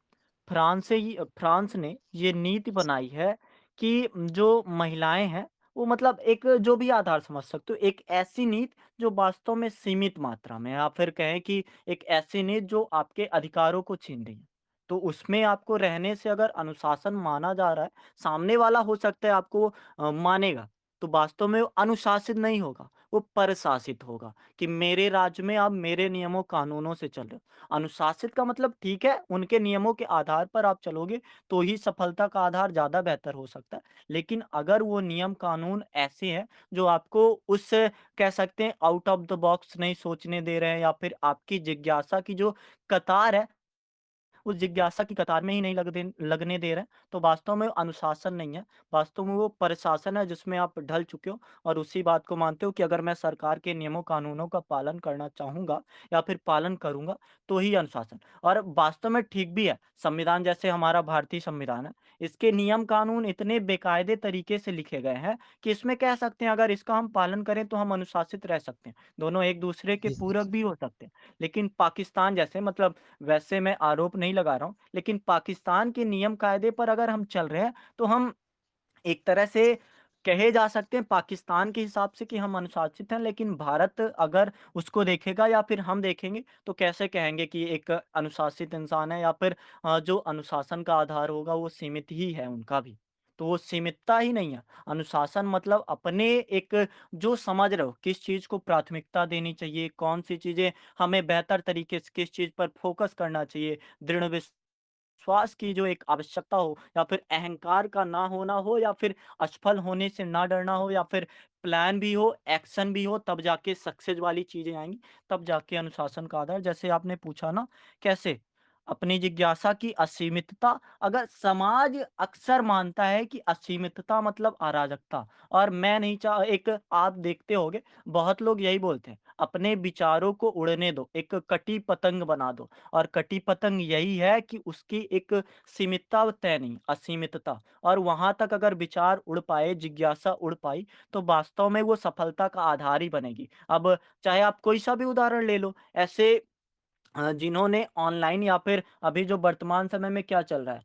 फ्रांस ने ये नीति बनाई है कि जो महिलाएँ हैं, वो मतलब एक जो भी आधार समझ सकते हो, एक ऐसी नीति जो वास्तव में सीमित मात्रा में है, या फिर कहें कि एक ऐसी नीति जो आपके अधिकारों को छीन रही है। तो उसमें आपको रहने से अगर अनुशासन माना जा रहा है, सामने वाला हो सकता है आपको मानेगा, तो वास्तव में वो अनुशासित नहीं होगा। वो प्रशासित होगा कि मेरे राज्य में आप मेरे नियमों कानूनों से चल रहे हो। अनुशासित का मतलब ठीक है, उनके नियमों के आधार पर आप चलोगे तो ही सफलता का आधार ज़्यादा बेहतर हो सकता है। लेकिन अगर वो नियम कानून ऐसे हैं जो आपको उस कह सकते हैं आउट ऑफ द बॉक्स नहीं सोचने दे रहे हैं, या फिर आपकी जिज्ञासा की जो कतार है उस जिज्ञासा की कतार में ही नहीं लगने दे रहे हैं, तो वास्तव में अनुशासन नहीं है, वास्तव में वो प्रशासन है जिसमें आप ढल चुके हो और उसी बात को मानते हो कि अगर मैं सरकार के नियमों कानूनों का पालन करना चाहूँगा या फिर पालन करूँगा, तो ही अनुशासन। और वास्तव में ठीक भी है, संविधान जैसे हमारा भारतीय संविधान है, इसके नियम कानून इतने बेकायदे तरीके से लिखे गए हैं कि इसमें कह सकते हैं अगर इसका हम पालन करें तो हम अनुशासित रह सकते हैं। दोनों एक दूसरे के जी, पूरक भी हो सकते हैं। लेकिन पाकिस्तान जैसे मतलब वैसे मैं आरोप नहीं लगा रहा हूँ, लेकिन पाकिस्तान के नियम कायदे पर अगर हम चल रहे हैं, तो हम एक तरह से कहे जा सकते हैं पाकिस्तान के हिसाब से कि हम अनुशासित हैं, लेकिन भारत अगर उसको देखेगा या फिर हम देखेंगे, तो कैसे कहेंगे कि एक अनुशासित इंसान है, या फिर जो अनुशासन का आधार होगा वो सीमित ही है उनका भी। तो वो सीमितता ही नहीं है। अनुशासन मतलब अपने एक जो समझ रहे हो, किस चीज़ को प्राथमिकता देनी चाहिए, कौन-सी चीज़ें हमें बेहतर तरीके से किस चीज़ पर फ़ोकस करना चाहिए, दृढ़ विश्वास की जो एक आवश्यकता हो, या फिर अहंकार का ना होना हो, या फिर असफल होने से ना डरना हो, या फिर प्लान भी हो, एक्शन भी हो, तब जाके सक्सेस वाली चीज़ें आएँगी, तब जाके अनुशासन का आधार जैसे आपने पूछा ना कैसे? अपनी जिज्ञासा की असीमितता, अगर समाज अक्सर मानता है कि असीमितता मतलब अराजकता, और मैं नहीं चाह एक आप देखते होंगे बहुत लोग यही बोलते हैं, अपने विचारों को उड़ने दो, एक कटी पतंग बना दो। और कटी पतंग यही है कि उसकी एक सीमितता तय नहीं, असीमितता। और वहां तक अगर विचार उड़ पाए, जिज्ञासा उड़ पाई, तो वास्तव में वो सफलता का आधार ही बनेगी। अब चाहे आप कोई सा भी उदाहरण ले लो, ऐसे जिन्होंने ऑनलाइन या फिर अभी जो वर्तमान समय में क्या चल रहा है,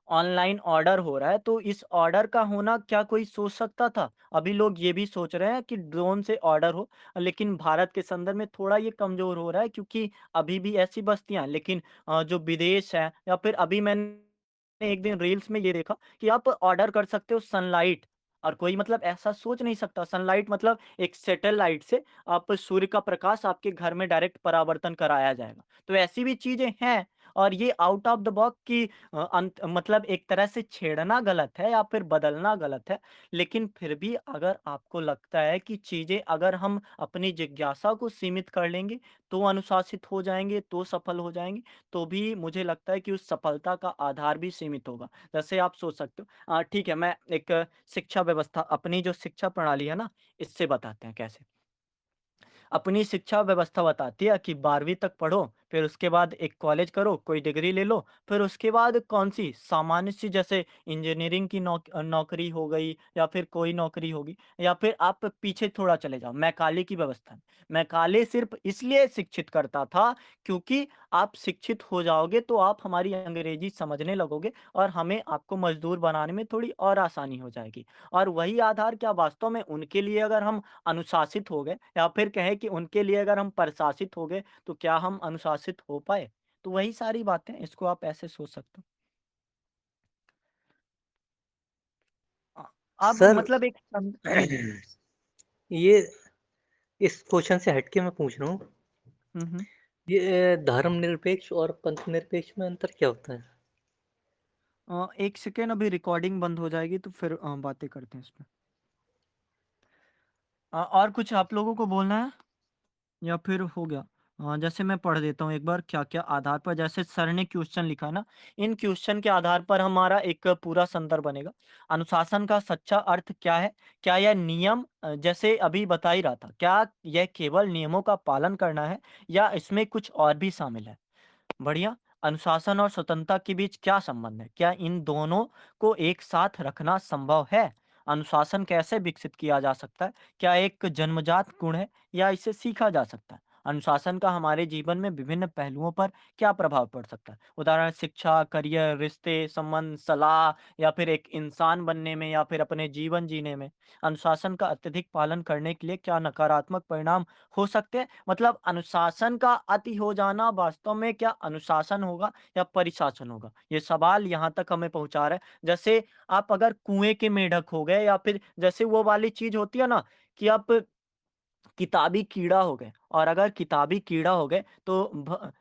ऑनलाइन ऑर्डर हो रहा है, तो इस ऑर्डर का होना क्या कोई सोच सकता था? अभी लोग ये भी सोच रहे हैं कि ड्रोन से ऑर्डर हो, लेकिन भारत के संदर्भ में थोड़ा ये कमज़ोर हो रहा है, क्योंकि अभी भी ऐसी बस्तियाँ हैं, लेकिन जो विदेश है, या फिर अभी मैंने एक दिन रील्स में ये देखा कि आप ऑर्डर कर सकते हो सनलाइट, और कोई मतलब ऐसा सोच नहीं सकता, सनलाइट मतलब एक सैटेलाइट से आप सूर्य का प्रकाश आपके घर में डायरेक्ट परावर्तन कराया जाएगा। तो ऐसी भी चीज़ें हैं, और ये आउट ऑफ द बॉक्स की अंत मतलब एक तरह से छेड़ना गलत है या फिर बदलना गलत है। लेकिन फिर भी अगर आपको लगता है कि चीज़ें अगर हम अपनी जिज्ञासा को सीमित कर लेंगे, तो अनुशासित हो जाएँगे, तो सफल हो जाएँगे, तो भी मुझे लगता है कि उस सफलता का आधार भी सीमित होगा। जैसे आप सोच सकते हो ठीक है, मैं एक शिक्षा व्यवस्था अपनी जो शिक्षा प्रणाली है ना, इससे बताते हैं कैसे। अपनी शिक्षा व्यवस्था बताती है कि 12वीं तक पढ़ो, फिर उसके बाद एक कॉलेज करो, कोई डिग्री ले लो, फिर उसके बाद कौन-सी सामान्य सी जैसे इंजीनियरिंग की नौकरी हो गई, या फिर कोई नौकरी होगी, या फिर आप पीछे थोड़ा चले जाओ, मैकाले की व्यवस्था। मैकाले सिर्फ़ इसलिए शिक्षित करता था क्योंकि आप शिक्षित हो जाओगे तो आप हमारी अंग्रेजी समझने लगोगे, और हमें आपको मज़दूर बनाने में थोड़ी और आसानी हो जाएगी। और वही आधार क्या वास्तव में उनके लिए अगर हम अनुशासित हो गए, या फिर कहें कि उनके लिए अगर हम प्रशासित हो गए, तो क्या हम अनुशासित हो पाए? तो वही सारी बातें, इसको आप ऐसे सोच सकते हो। अ, आप सर मतलब एक जी, जी। ये इस क्वेश्चन से हट के मैं पूछ रहा हूँ, हुँ, हुँ। ये धर्मनिरपेक्ष और पंथनिरपेक्ष में अंतर क्या होता है? 1 सेकंड, अभी रिकॉर्डिंग बंद हो जाएगी तो फिर बातें करते हैं इस पे। और कुछ आप लोगों को बोलना है? या फिर हो गया? जैसे मैं पढ़ देता हूँ एक बार क्या-क्या आधार पर, जैसे सर ने क्वेश्चन लिखा ना, इन क्वेश्चन के आधार पर हमारा एक पूरा संदर्भ बनेगा। अनुशासन का सच्चा अर्थ क्या है? क्या यह नियम जैसे अभी बता ही रहा था, क्या यह केवल नियमों का पालन करना है, या इसमें कुछ और भी शामिल है? बढ़िया। अनुशासन और स्वतंत्रता के बीच क्या संबंध है? क्या इन दोनों को एक साथ रखना संभव है? अनुशासन कैसे विकसित किया जा सकता है? क्या एक जन्मजात गुण है, या इसे सीखा जा सकता है? अनुशासन का हमारे जीवन में विभिन्न पहलुओं पर क्या प्रभाव पड़ सकता है? उदाहरण शिक्षा, करियर, रिश्ते, संबंध, सलाह, या फिर एक इंसान बनने में, या फिर अपने जीवन जीने में। अनुशासन का अत्यधिक पालन करने के लिए क्या नकारात्मक परिणाम हो सकते हैं? मतलब अनुशासन का अति हो जाना वास्तव में क्या अनुशासन होगा या परिशासन होगा? ये सवाल यहाँ तक हमें पहुँचा रहा है। जैसे आप अगर कुएँ के मेंढक हो गए, या फिर जैसे वो वाली चीज़ होती है ना कि आप किताबी कीड़ा हो गए, और अगर किताबी कीड़ा हो गए तो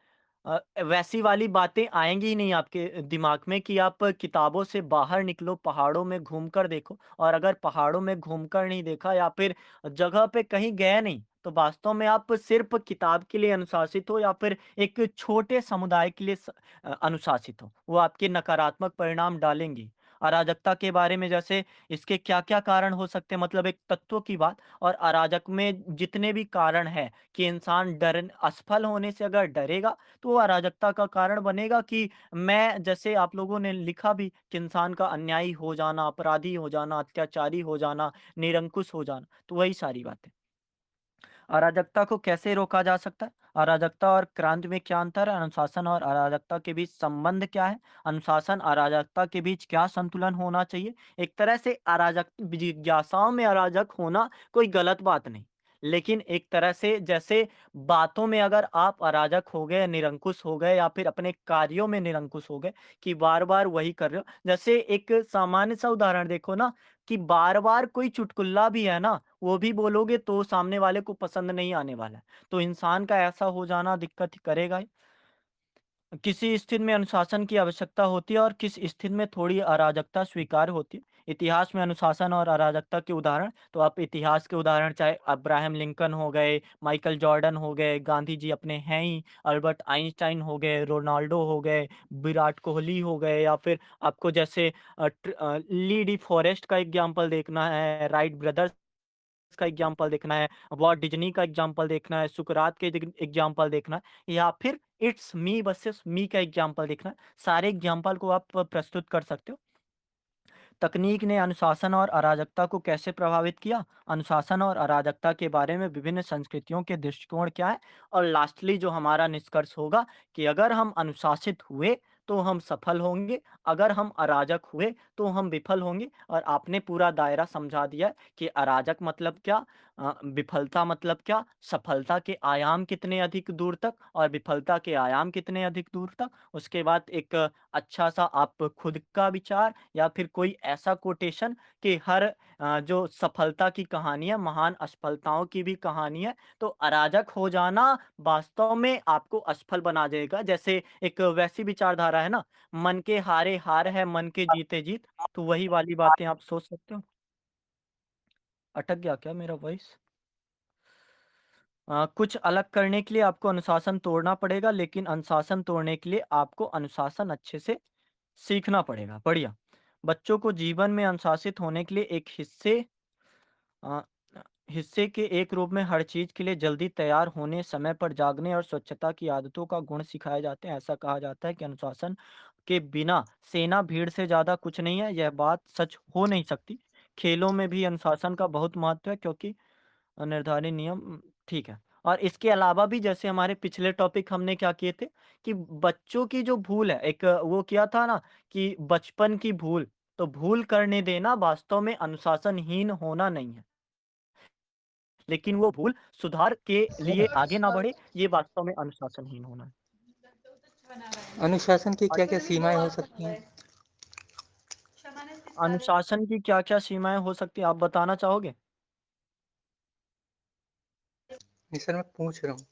वैसी वाली बातें आएँगी ही नहीं आपके दिमाग में कि आप किताबों से बाहर निकलो, पहाड़ों में घूमकर देखो। और अगर पहाड़ों में घूमकर नहीं देखा या फिर जगह पे कहीं गए नहीं, तो वास्तव में आप सिर्फ़ किताब के लिए अनुशासित हो या फिर एक छोटे समुदाय के लिए अनुशासित हो। वो आपके नकारात्मक परिणाम डालेंगी। अराजकता के बारे में जैसे इसके क्या-क्या कारण हो सकते हैं, मतलब एक तत्वों की बात। और अराजक में जितने भी कारण हैं कि इंसान असफल होने से अगर डरेगा, तो वो अराजकता का कारण बनेगा। कि मैं, जैसे आप लोगों ने लिखा भी, कि इंसान का अन्यायी हो जाना, अपराधी हो जाना, अत्याचारी हो जाना, निरंकुश हो जाना, तो वही सारी बातें। अराजकता को कैसे रोका जा सकता है? अराजकता और क्रांति में क्या अंतर है? अनुशासन और अराजकता के बीच संबंध क्या है? अनुशासन, अराजकता के बीच क्या संतुलन होना चाहिए? एक तरह से अराजक जिज्ञासाओं में अराजक होना कोई गलत बात नहीं। लेकिन एक तरह से जैसे बातों में अगर आप अराजक हो गए, निरंकुश हो गए या फिर अपने कार्यों में निरंकुश हो गए कि बार-बार वही कर रहे हो। जैसे एक सामान्य सा उदाहरण देखो ना, कि बार-बार कोई चुटकुला भी है ना, वो भी बोलोगे तो सामने वाले को पसंद नहीं आने वाला है। तो इंसान का ऐसा हो जाना दिक्कत करेगा ही। किसी स्थिति में अनुशासन की आवश्यकता होती है और किस स्थिति में थोड़ी अराजकता स्वीकार्य होती है। इतिहास में अनुशासन और अराजकता के उदाहरण, तो आप इतिहास के उदाहरण चाहे अब्राहम लिंकन हो गए, माइकल जॉर्डन हो गए, गांधी जी अपने हैं ही, अल्बर्ट आइंस्टाइन हो गए, रोनाल्डो हो गए, विराट कोहली हो गए, या फिर आपको जैसे ली डी फॉरेस्ट का एग्जाम्पल देखना है, राइट ब्रदर्स का एग्जाम्पल देखना है, वॉल्ट डिज्नी का एग्जाम्पल देखना है, सुकरात के एग्जाम्पल देखना है, या फिर इट्स मी वर्सेस मी का एग्जाम्पल देखना है। सारे एग्जाम्पल को आप प्रस्तुत कर सकते हो। तकनीक ने अनुशासन और अराजकता को कैसे प्रभावित किया? अनुशासन और अराजकता के बारे में विभिन्न संस्कृतियों के दृष्टिकोण क्या है? और लास्टली जो हमारा निष्कर्ष होगा कि अगर हम अनुशासित हुए तो हम सफल होंगे, अगर हम अराजक हुए तो हम विफल होंगे। और आपने पूरा दायरा समझा दिया है कि अराजक मतलब क्या, विफलता मतलब क्या, सफलता के आयाम कितने अधिक दूर तक और विफलता के आयाम कितने अधिक दूर तक। उसके बाद एक अच्छा सा आप खुद का विचार या फिर कोई ऐसा कोटेशन कि हर जो सफलता की कहानी है, महान असफलताओं की भी कहानी है। तो अराजक हो जाना वास्तव में आपको असफल बना देगा। जैसे एक वैसी विचारधारा है ना, मन के हारे हार है, मन के जीते जीत। तो वही वाली बातें आप सोच सकते हो। अटक गया क्या मेरा वॉइस? कुछ अलग करने के लिए आपको अनुशासन तोड़ना पड़ेगा, लेकिन अनुशासन तोड़ने के लिए आपको अनुशासन अच्छे से सीखना पड़ेगा। बढ़िया। बच्चों को जीवन में अनुशासित होने के लिए अ, हिस्से के एक रूप में हर चीज के लिए जल्दी तैयार होने, समय पर जागने और स्वच्छता की आदतों का गुण सिखाए जाते हैं। ऐसा कहा जाता है कि अनुशासन के बिना सेना भीड़ से ज्यादा कुछ नहीं है। यह बात सच हो नहीं सकती। खेलों में भी अनुशासन का बहुत महत्व है, क्योंकि निर्धारित नियम, ठीक है। और इसके अलावा भी जैसे हमारे पिछले टॉपिक हमने क्या किए थे कि बच्चों की जो भूल है, एक वो किया था ना कि बचपन की भूल, तो भूल करने देना वास्तव में अनुशासनहीन होना नहीं है। लेकिन वो भूल सुधार के लिए आगे ना बढ़े, ये वास्तव में अनुशासनहीन होना है। अनुशासन की क्या-क्या सीमाएँ हो सकती हैं? अनुशासन की क्या-क्या सीमाएँ हो सकती हैं, आप बताना चाहोगे? जी सर, मैं पूछ रहा हूँ।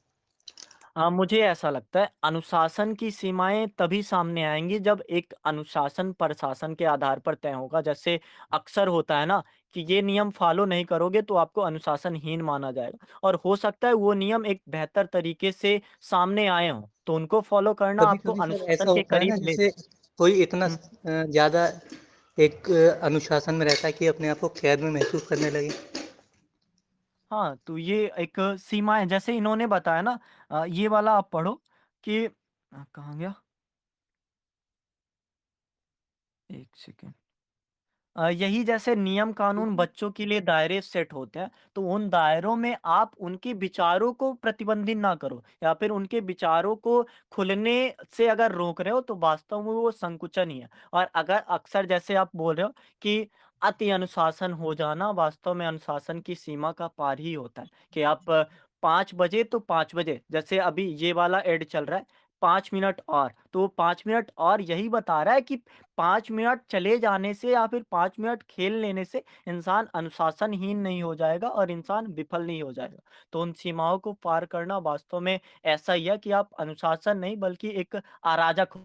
मुझे ऐसा लगता है अनुशासन की सीमाएँ तभी सामने आएँगी जब एक अनुशासन प्रशासन के आधार पर तय होगा। जैसे अक्सर होता है ना कि ये नियम फ़ॉलो नहीं करोगे तो आपको अनुशासनहीन माना जाएगा, और हो सकता है वो नियम एक बेहतर तरीके से सामने आए हों, तो उनको फ़ॉलो करना आपको कभी-कभी सर अनुशासन ऐसा के होता है ना, करीब ले जैसे जाए। कोई इतना हुँ। ज़्यादा एक अनुशासन में रहता है कि अपने आप को कैद में महसूस करने लगे। हाँ, तो ये एक सीमाएँ जैसे इन्होंने बताया ना, ये वाला आप पढ़ो कि कहाँ गया? 1 सेकंड। यही जैसे नियम कानून बच्चों के लिए दायरे सेट होते हैं, तो उन दायरों में आप उनके विचारों को प्रतिबंधित ना करो या फिर उनके विचारों को खुलने से अगर रोक रहे हो तो वास्तव में वो संकुचन ही है। और अगर अक्सर जैसे आप बोल रहे हो कि अति अनुशासन हो जाना वास्तव में अनुशासन की सीमा का पार ही होता है, कि आप 5 बजे तो 5 बजे, जैसे अभी ये वाला एड चल रहा है, 5 मिनट और, तो वो 5 मिनट और यही बता रहा है कि 5 मिनट चले जाने से या फिर 5 मिनट खेल लेने से इंसान अनुशासनहीन नहीं हो जाएगा और इंसान विफल नहीं हो जाएगा। तो उन सीमाओं को पार करना वास्तव में ऐसा ही है कि आप अनुशासन नहीं बल्कि एक अराजक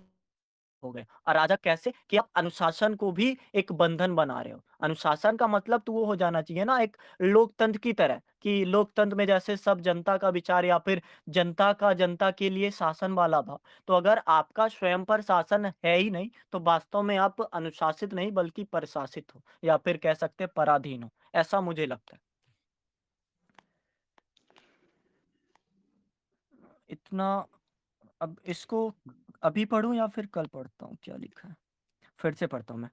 हो गए। अराजक कैसे? कि आप अनुशासन को भी एक बंधन बना रहे हो। अनुशासन का मतलब तो वो हो जाना चाहिए ना एक लोकतंत्र की तरह कि लोकतंत्र में जैसे सब जनता का विचार या फिर जनता का जनता के लिए शासन वाला भाव। तो अगर आपका स्वयं पर शासन है ही नहीं, तो वास्तव में आप अनुशासित नहीं बल्कि प्रशासित हो या फिर कह सकते हैं पराधीन हो। ऐसा मुझे लगता है। इतना अब इसको अभी पढ़ूँ या फिर कल पढ़ता हूँ? क्या लिखा है? फिर से पढ़ता हूँ मैं।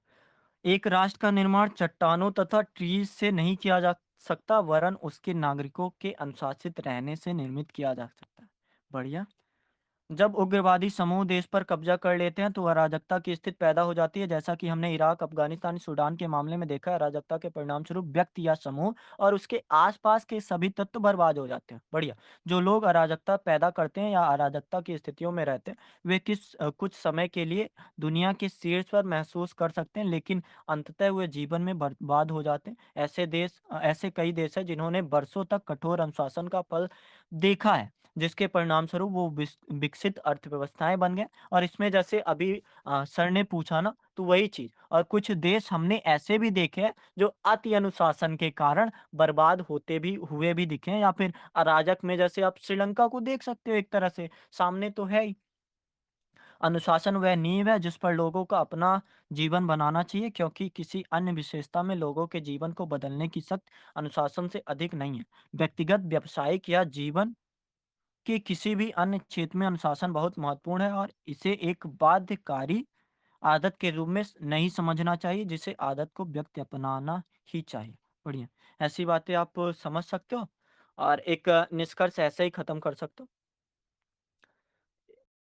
एक राष्ट्र का निर्माण चट्टानों तथा ट्रीज से नहीं किया जा सकता वरन उसके नागरिकों के अनुशासित रहने से निर्मित किया जा सकता है। बढ़िया। जब उग्रवादी समूह देश पर कब्जा कर लेते हैं तो अराजकता की स्थिति पैदा हो जाती है, जैसा कि हमने इराक, अफगानिस्तान, सूडान के मामले में देखा है। अराजकता के परिणाम स्वरूप व्यक्ति या समूह और उसके आसपास के सभी तत्व बर्बाद हो जाते हैं। बढ़िया। जो लोग अराजकता पैदा करते हैं या अराजकता की स्थितियों में रहते हैं, वे कुछ समय के लिए दुनिया के शीर्ष पर महसूस कर सकते हैं, लेकिन अंततः वे जीवन में बर्बाद हो जाते हैं। ऐसे कई देश हैं जिन्होंने वर्षों तक कठोर अनुशासन का फल देखा है, जिसके परिणामस्वरूप वो विकसित अर्थव्यवस्थाएँ बन गए। और इसमें जैसे अभी सर ने पूछा ना, तो वही चीज़। और कुछ देश हमने ऐसे भी देखे हैं जो अति अनुशासन के कारण बर्बाद होते भी हुए भी दिखे हैं, या फिर अराजक में जैसे आप श्रीलंका को देख सकते हो, एक तरह से सामने तो है ही। अनुशासन वह नींव है जिस पर लोगों का अपना जीवन बनाना चाहिए, क्योंकि किसी अन्य विशेषता में लोगों के जीवन को बदलने की शक्ति अनुशासन से अधिक नहीं है। व्यक्तिगत, व्यावसायिक या जीवन कि किसी भी अन्य क्षेत्र में अनुशासन बहुत महत्वपूर्ण है और इसे एक बाध्यकारी आदत के रूप में नहीं समझना चाहिए, जिसे आदत को व्यक्ति अपनाना ही चाहिए। बढ़िया। ऐसी बातें आप समझ सकते हो और एक निष्कर्ष ऐसे ही खत्म कर सकते हो।